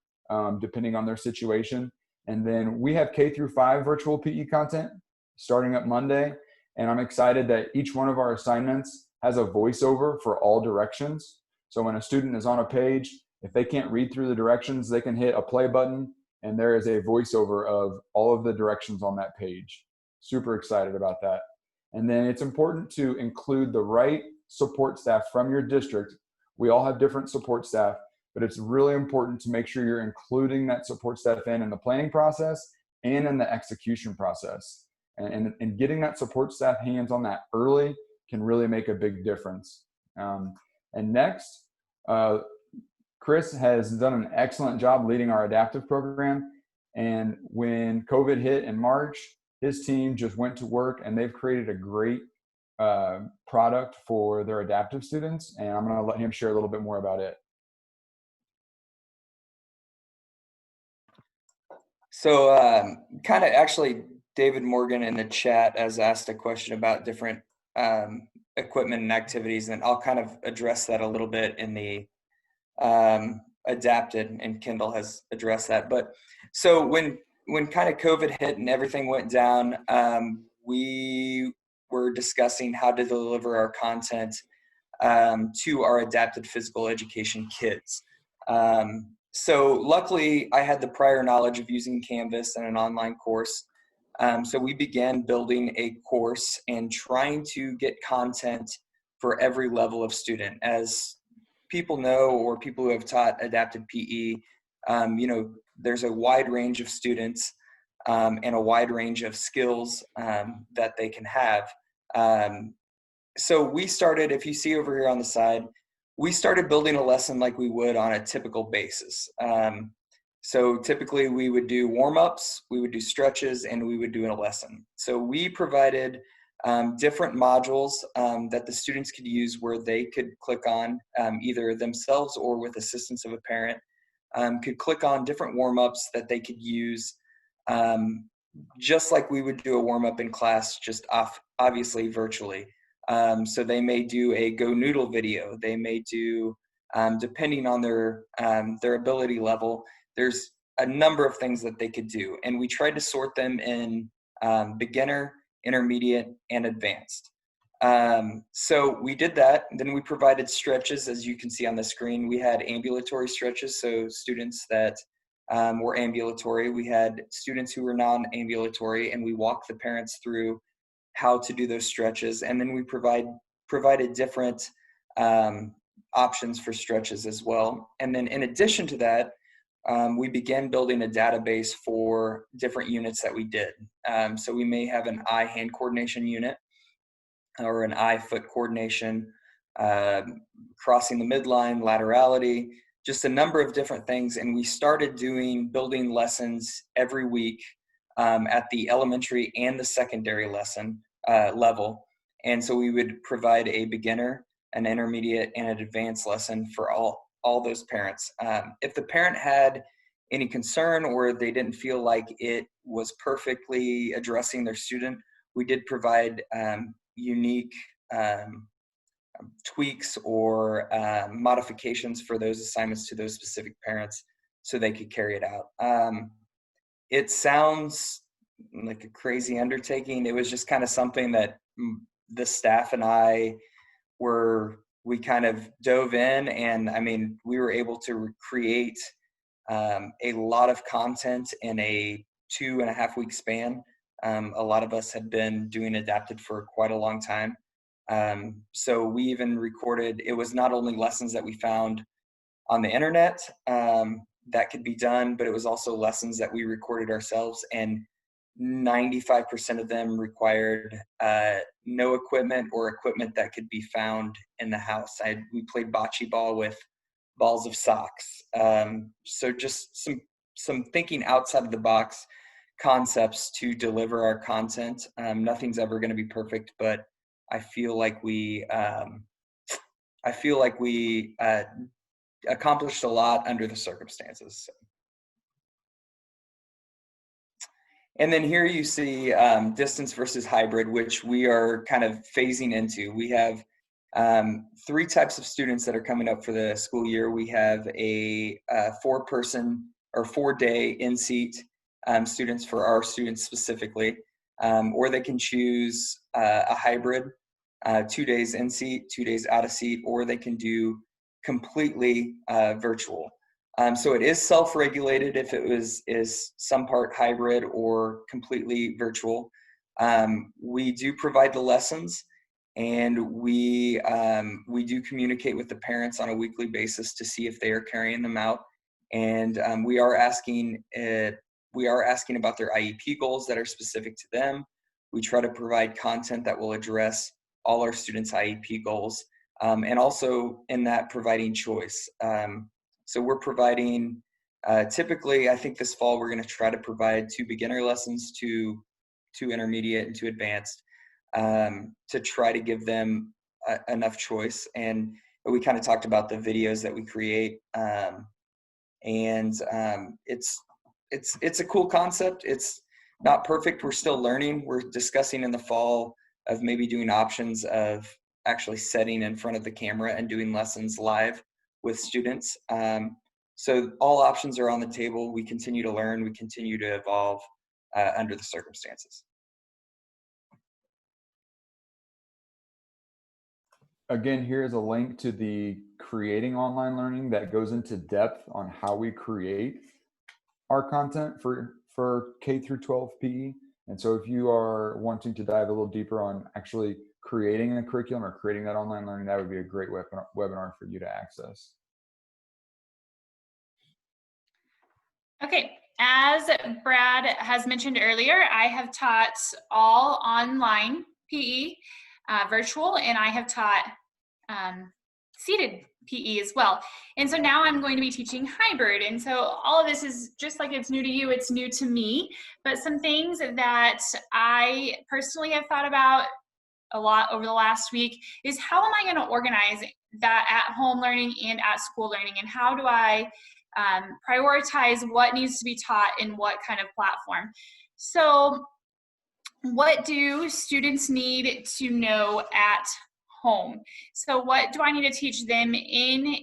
depending on their situation. And then we have K-5 virtual PE content starting up Monday. And I'm excited that each one of our assignments has a voiceover for all directions. So when a student is on a page, if they can't read through the directions, they can hit a play button and there is a voiceover of all of the directions on that page. Super excited about that. And then it's important to include the right support staff from your district. We all have different support staff, but it's really important to make sure you're including that support staff in the planning process and in the execution process. And getting that support staff hands on that early can really make a big difference. And next, Chris has done an excellent job leading our adaptive program. And when COVID hit in March, his team just went to work and they've created a great product for their adaptive students. And I'm going to let him share a little bit more about it. So kind of actually, David Morgan in the chat has asked a question about different equipment and activities, and I'll kind of address that a little bit in the adapted, and Kindal has addressed that. But so when kind of COVID hit and everything went down, we were discussing how to deliver our content to our adapted physical education kids. So luckily I had the prior knowledge of using Canvas and an online course. So we began building a course and trying to get content for every level of student. As people know, or people who have taught adapted PE, you know, there's a wide range of students and a wide range of skills that they can have. So we started, if you see over here on the side, we started building a lesson like we would on a typical basis. So typically we would do warm-ups, we would do stretches, and we would do a lesson. So we provided different modules that the students could use where they could click on either themselves or with assistance of a parent, could click on different warm-ups that they could use just like we would do a warm-up in class, just obviously virtually. So they may do a Go Noodle video. They may do, depending on their ability level, there's a number of things that they could do. And we tried to sort them in beginner, intermediate, and advanced. So we did that. Then we provided stretches, as you can see on the screen. We had ambulatory stretches, so students that were ambulatory. We had students who were non-ambulatory, and we walked the parents through how to do those stretches. And then we provided different options for stretches as well. And then in addition to that, we began building a database for different units that we did. So we may have an eye-hand coordination unit or an eye-foot coordination, crossing the midline, laterality, just a number of different things. And we started building lessons every week at the elementary and the secondary lesson level. And so we would provide a beginner, an intermediate, and an advanced lesson for all those parents. If the parent had any concern or they didn't feel like it was perfectly addressing their student, we did provide unique tweaks or modifications for those assignments to those specific parents so they could carry it out. It sounds like a crazy undertaking. It was just kind of something that the staff and I we kind of dove in, and I mean, we were able to create a lot of content in a 2.5 week span. A lot of us had been doing adapted for quite a long time. So we even recorded, it was not only lessons that we found on the internet that could be done, but it was also lessons that we recorded ourselves, and 95% of them required no equipment or equipment that could be found in the house. We played bocce ball with balls of socks. So just some thinking outside of the box concepts to deliver our content. Nothing's ever going to be perfect, but I feel like we accomplished a lot under the circumstances. And then here you see distance versus hybrid, which we are kind of phasing into. We have Three types of students that are coming up for the school year. We have a 4-person or 4-day in-seat students for our students specifically, or they can choose a hybrid, 2 days in-seat, 2 days out-of-seat, or they can do completely virtual. So it is self-regulated if it is some part hybrid or completely virtual. We do provide the lessons, and we do communicate with the parents on a weekly basis to see if they are carrying them out. And we are asking about their IEP goals that are specific to them. We try to provide content that will address all our students' IEP goals, and also in that providing choice. So we're providing, typically, I think this fall we're going to try to provide 2 beginner lessons, 2 intermediate, and 2 advanced, to try to give them enough choice. And we kind of talked about the videos that we create, and it's a cool concept. It's not perfect. We're still learning. We're discussing in the fall of maybe doing options of actually setting in front of the camera and doing lessons live with students. So all options are on the table. We continue to learn. We continue to evolve under the circumstances. Again, here's a link to the Creating Online Learning that goes into depth on how we create our content for K through 12 PE. And so if you are wanting to dive a little deeper on actually creating a curriculum or creating that online learning, that would be a great webinar for you to access. Okay, as Brad has mentioned earlier, I have taught all online PE, virtual, and I have taught seated PE as well. And so now I'm going to be teaching hybrid. And so all of this is just like it's new to you, it's new to me. But some things that I personally have thought about a lot over the last week is how am I going to organize that at-home learning and at-school learning, and how do I prioritize what needs to be taught in what kind of platform. So what do students need to know at home? So what do I need to teach them in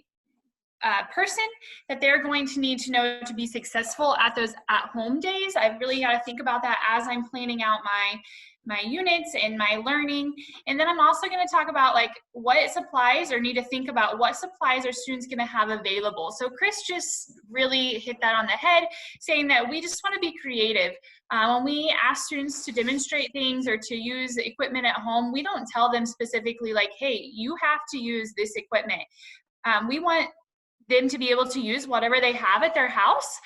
person that they're going to need to know to be successful at those at-home days? I've really got to think about that as I'm planning out my units and my learning. And then I'm also going to talk about like what supplies, or need to think about what supplies are students going to have available. So Chris just really hit that on the head, saying that we just want to be creative. When we ask students to demonstrate things or to use equipment at home, we don't tell them specifically like, hey, you have to use this equipment. We want them to be able to use whatever they have at their house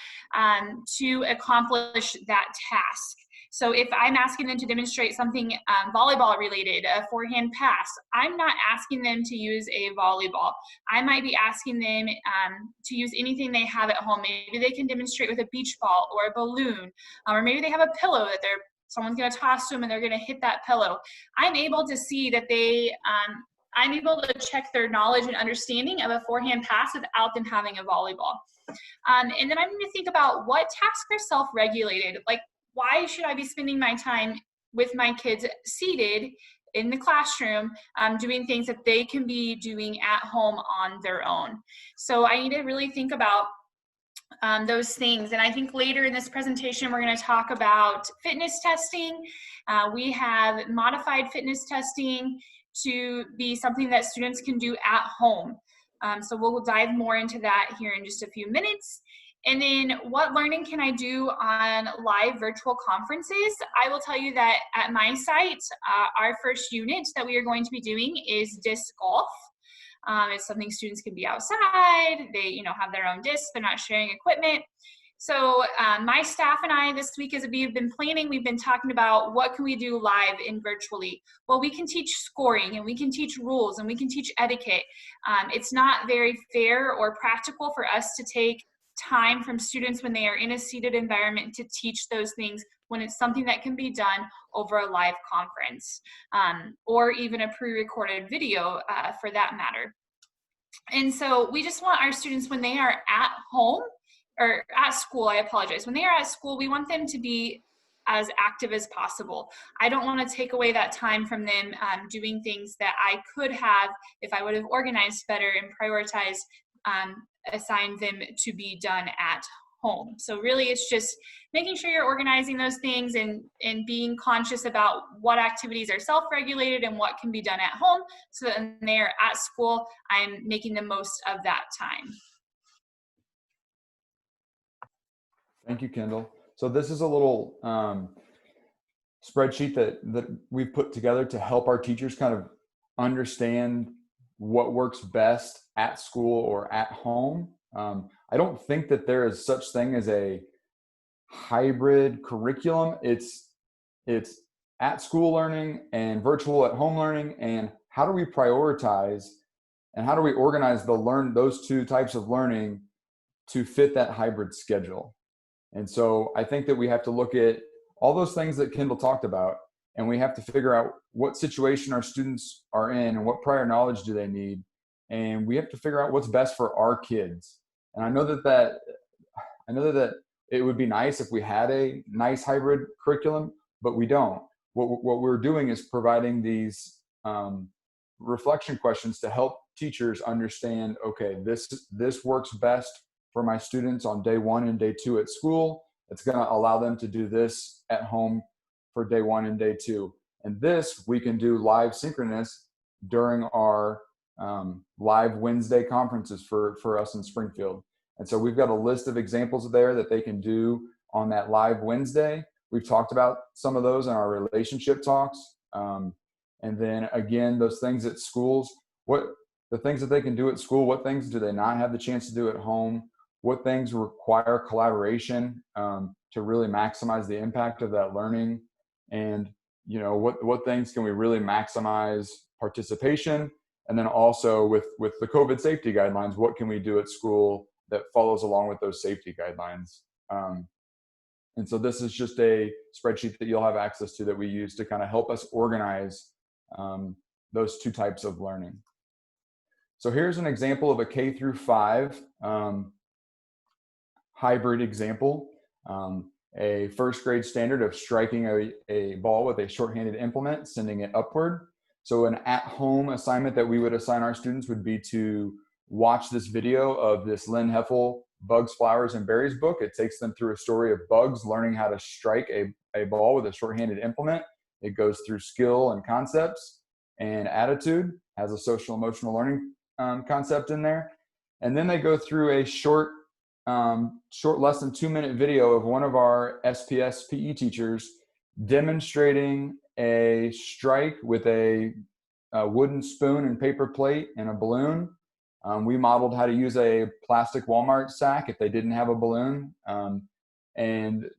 to accomplish that task. So if I'm asking them to demonstrate something volleyball related, a forehand pass, I'm not asking them to use a volleyball. I might be asking them to use anything they have at home. Maybe they can demonstrate with a beach ball or a balloon, or maybe they have a pillow that someone's going to toss to them and they're going to hit that pillow. I'm able to see that I'm able to check their knowledge and understanding of a forehand pass without them having a volleyball. And then I'm going to think about what tasks are self-regulated. Like, why should I be spending my time with my kids seated in the classroom doing things that they can be doing at home on their own? So I need to really think about those things. And I think later in this presentation, we're going to talk about fitness testing. We have modified fitness testing to be something that students can do at home. So we'll dive more into that here in just a few minutes. And then what learning can I do on live virtual conferences? I will tell you that at my site, our first unit that we are going to be doing is disc golf. It's something students can be outside. They, have their own discs. They're not sharing equipment. So my staff and I this week, as we've been planning, we've been talking about what can we do live and virtually. Well, we can teach scoring, and we can teach rules, and we can teach etiquette. It's not very fair or practical for us to take time from students when they are in a seated environment to teach those things when it's something that can be done over a live conference or even a pre-recorded video for that matter. And so we just want our students, when they are at home or at school, I apologize, when they are at school, we want them to be as active as possible. I don't want to take away that time from them doing things that I could have if I would have organized better and prioritized, assigned them to be done at home. So really it's just making sure you're organizing those things and being conscious about what activities are self-regulated and what can be done at home, so that when they're at school, I'm making the most of that time. Thank you, Kindal. So this is a little spreadsheet that we've put together to help our teachers kind of understand what works best at school or at home. I don't think that there is such thing as a hybrid curriculum. It's at school learning and virtual at home learning, and how do we prioritize and how do we organize those two types of learning to fit that hybrid schedule. And so I think that we have to look at all those things that Kindal talked about, and we have to figure out what situation our students are in and what prior knowledge do they need. And we have to figure out what's best for our kids. And I know that it would be nice if we had a nice hybrid curriculum, but we don't. What we're doing is providing these reflection questions to help teachers understand, okay, this works best for my students on day 1 and day 2 at school. It's going to allow them to do this at home for day 1 and day 2. And this we can do live synchronous during our live Wednesday conferences for us in Springfield. And so we've got a list of examples there that they can do on that live Wednesday. We've talked about some of those in our relationship talks. And then again, those things at schools, the things that they can do at school, what things do they not have the chance to do at home? What things require collaboration to really maximize the impact of that learning? And what things can we really maximize participation? And then also with the COVID safety guidelines, what can we do at school that follows along with those safety guidelines? And so this is just a spreadsheet that you'll have access to that we use to kind of help us organize those two types of learning. So here's an example of a K through 5 hybrid example, a first grade standard of striking a ball with a shorthanded implement, sending it upward. So an at-home assignment that we would assign our students would be to watch this video of this Lynn Heffel Bugs, Flowers, and Berries book. It takes them through a story of bugs learning how to strike a ball with a shorthanded implement. It goes through skill and concepts and attitude, has a social emotional learning concept in there. And then they go through a short less than 2-minute video of one of our SPS PE teachers demonstrating a strike with a wooden spoon and paper plate and a balloon. We modeled how to use a plastic Walmart sack if they didn't have a balloon. And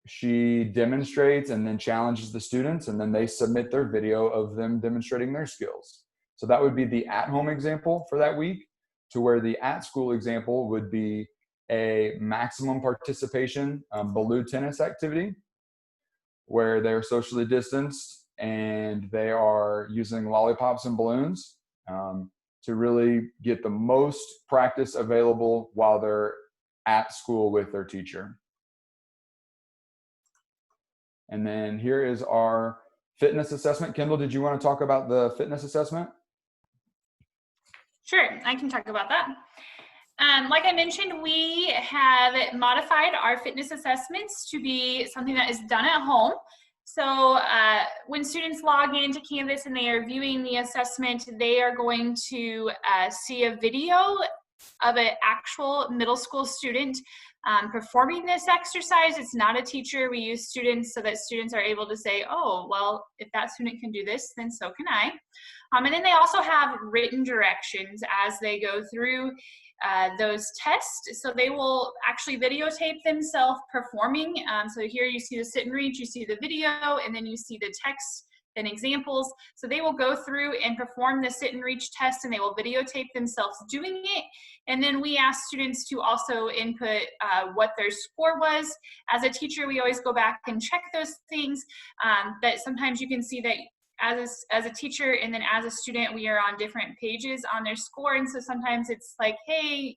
she demonstrates and then challenges the students, and then they submit their video of them demonstrating their skills. So that would be the at-home example for that week, to where the at-school example would be a maximum participation balloon tennis activity, where they're socially distanced and they are using lollipops and balloons to really get the most practice available while they're at school with their teacher. And then here is our fitness assessment. Kindal, did you want to talk about the fitness assessment? Sure, I can talk about that. Like I mentioned, we have modified our fitness assessments to be something that is done at home. So when students log into Canvas and they are viewing the assessment, they are going to see a video of an actual middle school student performing this exercise. It's not a teacher. We use students so that students are able to say, oh, well, if that student can do this, then so can I. And then they also have written directions as they go through those tests. So they will actually videotape themselves performing. So here you see the sit and reach, you see the video, and then you see the text and examples. So they will go through and perform the sit and reach test, and they will videotape themselves doing it. And then we ask students to also input what their score was. As a teacher, we always go back and check those things, but sometimes you can see that as a teacher and then as a student, we are on different pages on their score. And so sometimes it's like, hey,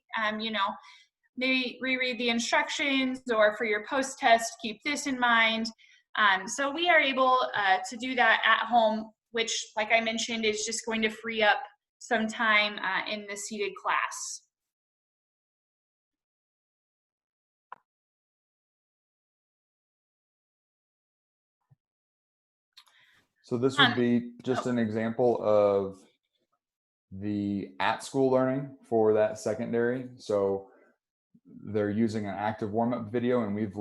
maybe reread the instructions, or for your post-test, keep this in mind. So we are able to do that at home, which, like I mentioned, is just going to free up some time in the seated class. So this would be just an example of the at-school learning for that secondary. So they're using an active warm-up video, and we've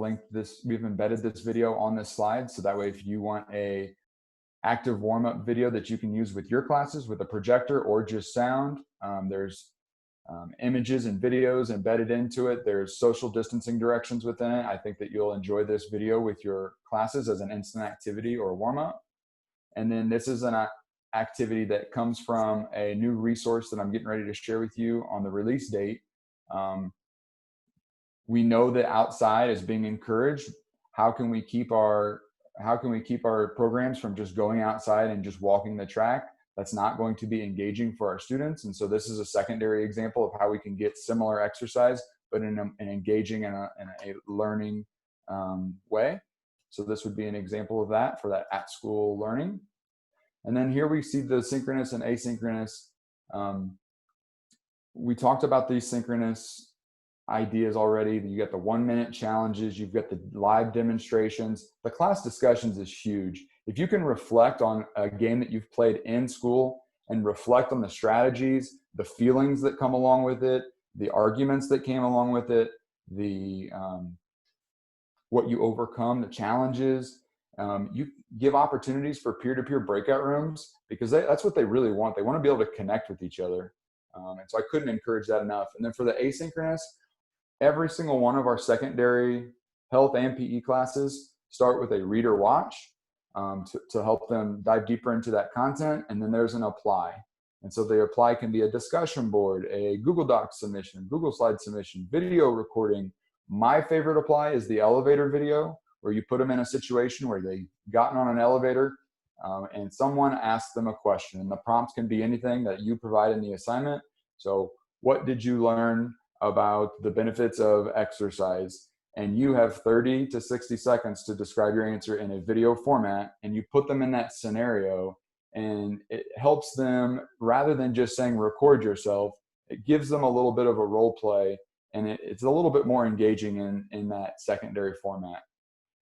embedded this video on this slide. So that way, if you want a active warm-up video that you can use with your classes with a projector or just sound, there's images and videos embedded into it. There's social distancing directions within it. I think that you'll enjoy this video with your classes as an instant activity or warm-up. And then this is an activity that comes from a new resource that I'm getting ready to share with you on the release date. We know that outside is being encouraged. How can we keep our programs from just going outside and just walking the track? That's not going to be engaging for our students. And so this is a secondary example of how we can get similar exercise, but in an engaging and a learning way. So this would be an example of that for that at-school learning. And then here we see the synchronous and asynchronous. We talked about these synchronous ideas already. You got the 1-minute challenges, you've got the live demonstrations. The class discussions is huge. If you can reflect on a game that you've played in school and reflect on the strategies, the feelings that come along with it, the arguments that came along with it, the what you overcome, the challenges, you give opportunities for peer-to-peer breakout rooms, because that's what they really want. They want to be able to connect with each other. And so I couldn't encourage that enough. And then for the asynchronous, every single one of our secondary health and PE classes start with a reader watch to help them dive deeper into that content. And then there's an apply. And so the apply can be a discussion board, a Google Docs submission, Google Slide submission, video recording. My favorite apply is the elevator video, where you put them in a situation where they've gotten on an elevator and someone asks them a question. And the prompts can be anything that you provide in the assignment. So what did you learn about the benefits of exercise? And you have 30 to 60 seconds to describe your answer in a video format, and you put them in that scenario, and it helps them, rather than just saying record yourself, it gives them a little bit of a role play, and it's a little bit more engaging in that secondary format.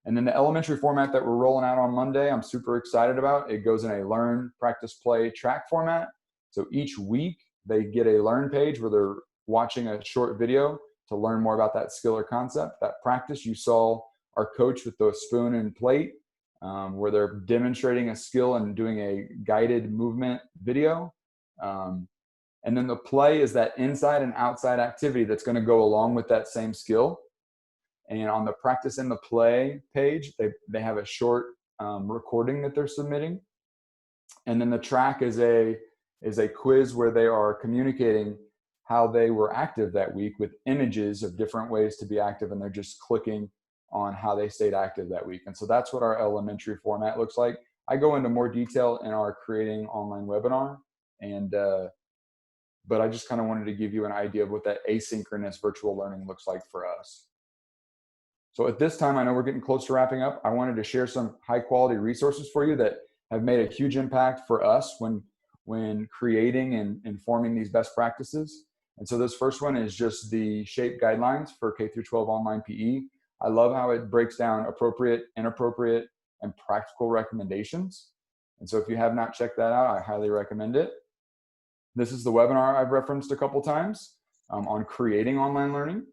And then the elementary format that we're rolling out on Monday, I'm super excited about. It goes in a learn, practice, play, track format. So each week they get a learn page where they're watching a short video to learn more about that skill or concept. That practice, you saw our coach with the spoon and plate, where they're demonstrating a skill and doing a guided movement video. And then the play is that inside and outside activity that's going to go along with that same skill. And on the practice and the play page, they have a short recording that they're submitting. And then the track is a quiz where they are communicating how they were active that week with images of different ways to be active, and they're just clicking on how they stayed active that week. And so that's what our elementary format looks like. I go into more detail in our Creating Online webinar, and but I just kind of wanted to give you an idea of what that asynchronous virtual learning looks like for us. So at this time, I know we're getting close to wrapping up. I wanted to share some high quality resources for you that have made a huge impact for us when creating and informing these best practices. And so this first one is just the SHAPE guidelines for K-12 online PE. I love how it breaks down appropriate, inappropriate, and practical recommendations. And so if you have not checked that out, I highly recommend it. This is the webinar I've referenced a couple times on creating online learning.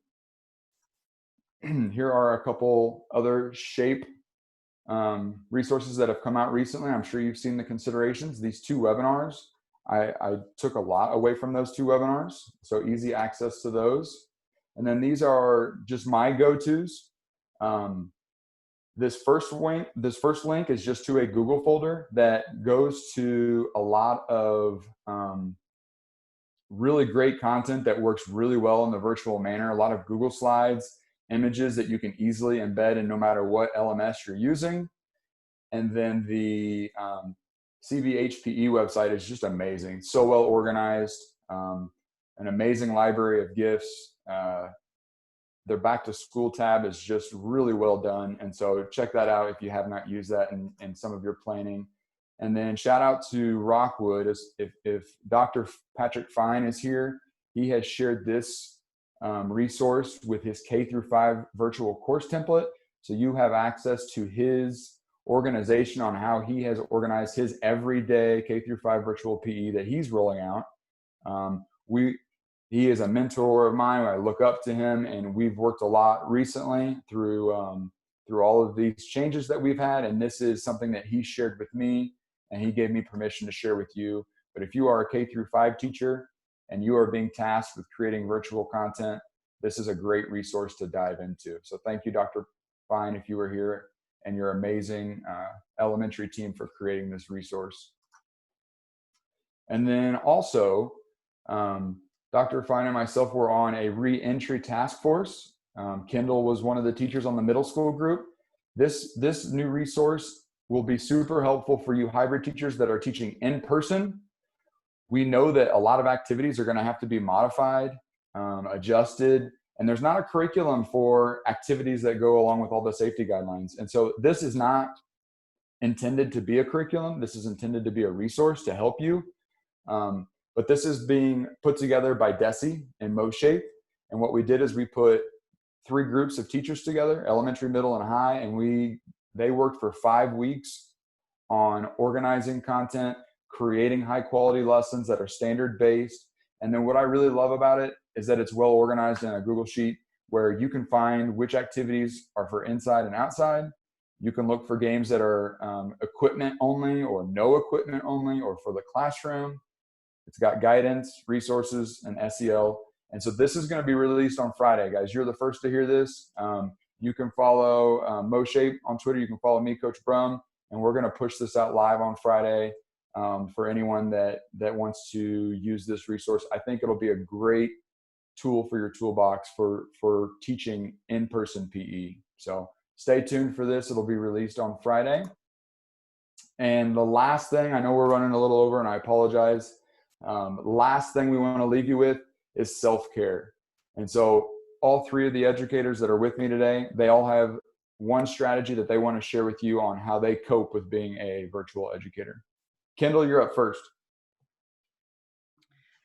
Here are a couple other SHAPE resources that have come out recently. I'm sure you've seen the considerations. These 2 webinars, I took a lot away from those 2 webinars, so easy access to those. And then these are just my go-tos. This first link is just to a Google folder that goes to a lot of really great content that works really well in the virtual manner. A lot of Google Slides, images that you can easily embed in no matter what LMS you're using. And then the CVHPE website is just amazing. So well organized, an amazing library of GIFs, their back to school tab is just really well done. And so check that out if you have not used that in some of your planning. And then shout out to Rockwood. If Dr. Patrick Fine is here, he has shared this resource with his K-5 virtual course template. So you have access to his organization on how he has organized his everyday K-5 virtual PE that he's rolling out. He is a mentor of mine. I look up to him, and we've worked a lot recently through all of these changes that we've had. And this is something that he shared with me, and he gave me permission to share with you. But if you are a K-5 teacher and you are being tasked with creating virtual content, this is a great resource to dive into. So thank you, Dr. Fine, if you were here, and your amazing elementary team for creating this resource. And then also, Dr. Fine and myself were on a re-entry task force. Kindal was one of the teachers on the middle school group. This new resource will be super helpful for you hybrid teachers that are teaching in person. We know that a lot of activities are going to have to be modified, adjusted, and there's not a curriculum for activities that go along with all the safety guidelines. And so this is not intended to be a curriculum. This is intended to be a resource to help you. But this is being put together by DESI and MoShape. And what we did is we put 3 groups of teachers together, elementary, middle, and high, and they worked for 5 weeks on organizing content, creating high quality lessons that are standard based. And then what I really love about it is that it's well organized in a Google Sheet where you can find which activities are for inside and outside. You can look for games that are equipment only or no equipment only or for the classroom. It's got guidance, resources, and SEL. And so this is going to be released on Friday, guys. You're the first to hear this. You can follow MoShape on Twitter. You can follow me, Coach Brumm, and we're going to push this out live on Friday for anyone that wants to use this resource. I think it'll be a great tool for your toolbox for teaching in-person PE. So stay tuned for this. It'll be released on Friday. And the last thing, I know we're running a little over and I apologize. Last thing we want to leave you with is self-care. And so all 3 of the educators that are with me today, they all have one strategy that they want to share with you on how they cope with being a virtual educator. Kindal, you're up first.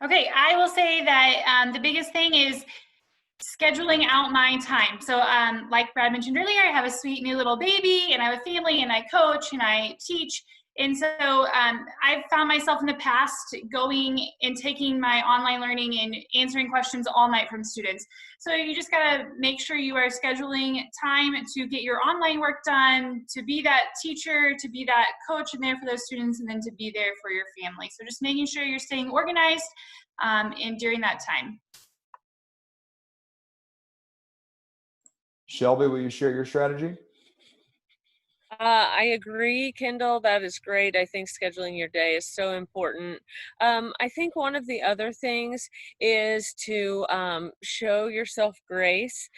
Okay, I will say that the biggest thing is scheduling out my time. So like Brad mentioned earlier, I have a sweet new little baby, and I have a family, and I coach and I teach. And so I've found myself in the past going and taking my online learning and answering questions all night from students. So you just gotta make sure you are scheduling time to get your online work done, to be that teacher, to be that coach in there for those students, and then to be there for your family. So just making sure you're staying organized and during that time. Shelby, will you share your strategy? I agree, Kindal. That is great. I think scheduling your day is so important. I think one of the other things is to show yourself grace.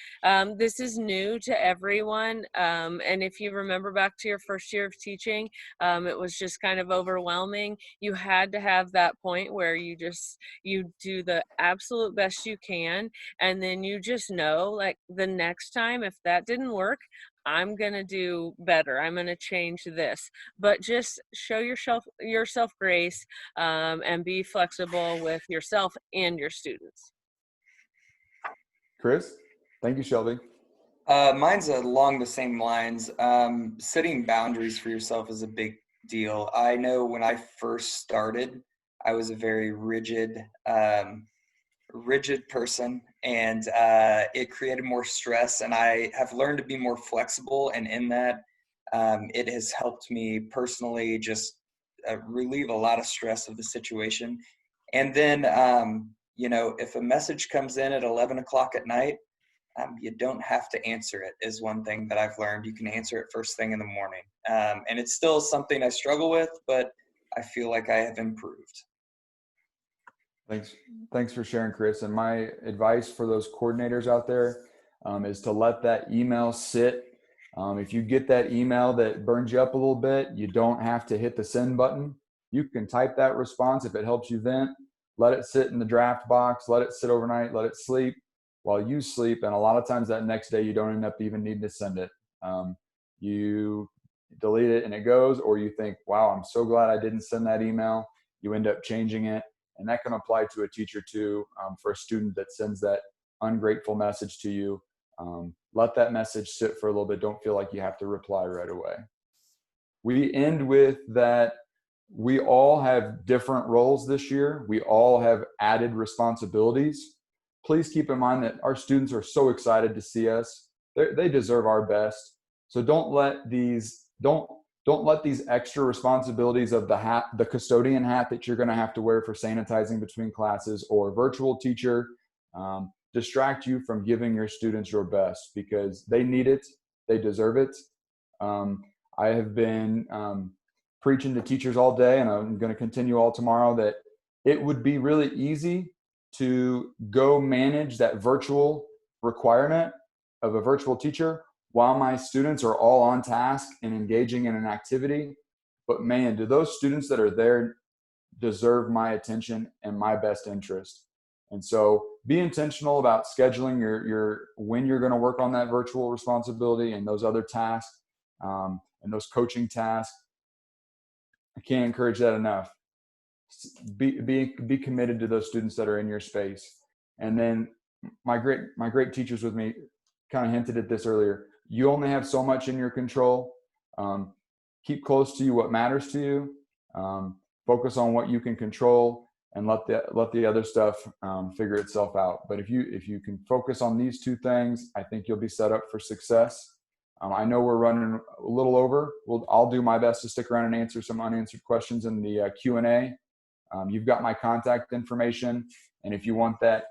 This is new to everyone. And if you remember back to your first year of teaching, it was just kind of overwhelming. You had to have that point where you do the absolute best you can. And then you just know, like, the next time, if that didn't work, I'm going to do better. I'm going to change this. But just show yourself grace and be flexible with yourself and your students. Chris? Thank you, Shelby. Mine's along the same lines. Setting boundaries for yourself is a big deal. I know when I first started, I was a very rigid person, and it created more stress, and I have learned to be more flexible, and in that it has helped me personally just relieve a lot of stress of the situation. And then if a message comes in at 11 o'clock at night, you don't have to answer it, is one thing that I've learned. You can answer it first thing in the morning, and it's still something I struggle with, but I feel like I have improved. Thanks for sharing, Chris. And my advice for those coordinators out there is to let that email sit. If you get that email that burns you up a little bit, you don't have to hit the send button. You can type that response if it helps you vent. Let it sit in the draft box. Let it sit overnight. Let it sleep. while you sleep. And a lot of times that next day, you don't end up even needing to send it. You delete it and it goes, or you think, wow, I'm so glad I didn't send that email. You end up changing it. And that can apply to a teacher too. For a student that sends that ungrateful message to you, let that message sit for a little bit. Don't feel like you have to reply right away. We end with that we all have different roles this year. We all have added responsibilities. Please keep in mind that our students are so excited to see us. They deserve our best. So don't let these extra responsibilities of the custodian hat that you're going to have to wear for sanitizing between classes, or virtual teacher, distract you from giving your students your best, because they need it. They deserve it. I have been preaching to teachers all day, and I'm going to continue all tomorrow, that it would be really easy to go manage that virtual requirement of a virtual teacher while my students are all on task and engaging in an activity. But man, do those students that are there deserve my attention and my best interest. And so be intentional about scheduling your when you're going to work on that virtual responsibility and those other tasks, and those coaching tasks. I can't encourage that enough. Be committed to those students that are in your space. And then my great teachers with me kind of hinted at this earlier. You only have so much in your control. Keep close to you what matters to you. Focus on what you can control, and let the other stuff figure itself out. But if you can focus on these two things, I think you'll be set up for success. I know we're running a little over. I'll do my best to stick around and answer some unanswered questions in the Q&A. You've got my contact information. And if you want that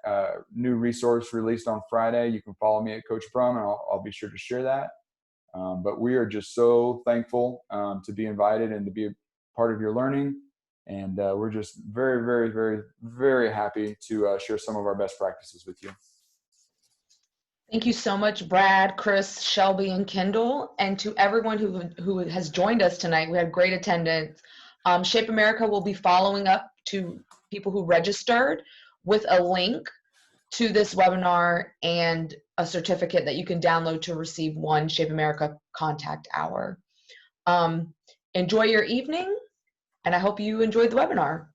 new resource released on Friday, you can follow me at Coach Brum, and I'll be sure to share that. But we are just so thankful to be invited and to be a part of your learning. And we're just very, very, very, very happy to share some of our best practices with you. Thank you so much, Brad, Chris, Shelby, and Kindal. And to everyone who has joined us tonight, we had great attendance. Shape America will be following up to people who registered with a link to this webinar and a certificate that you can download to receive one Shape America contact hour. Enjoy your evening, and I hope you enjoyed the webinar.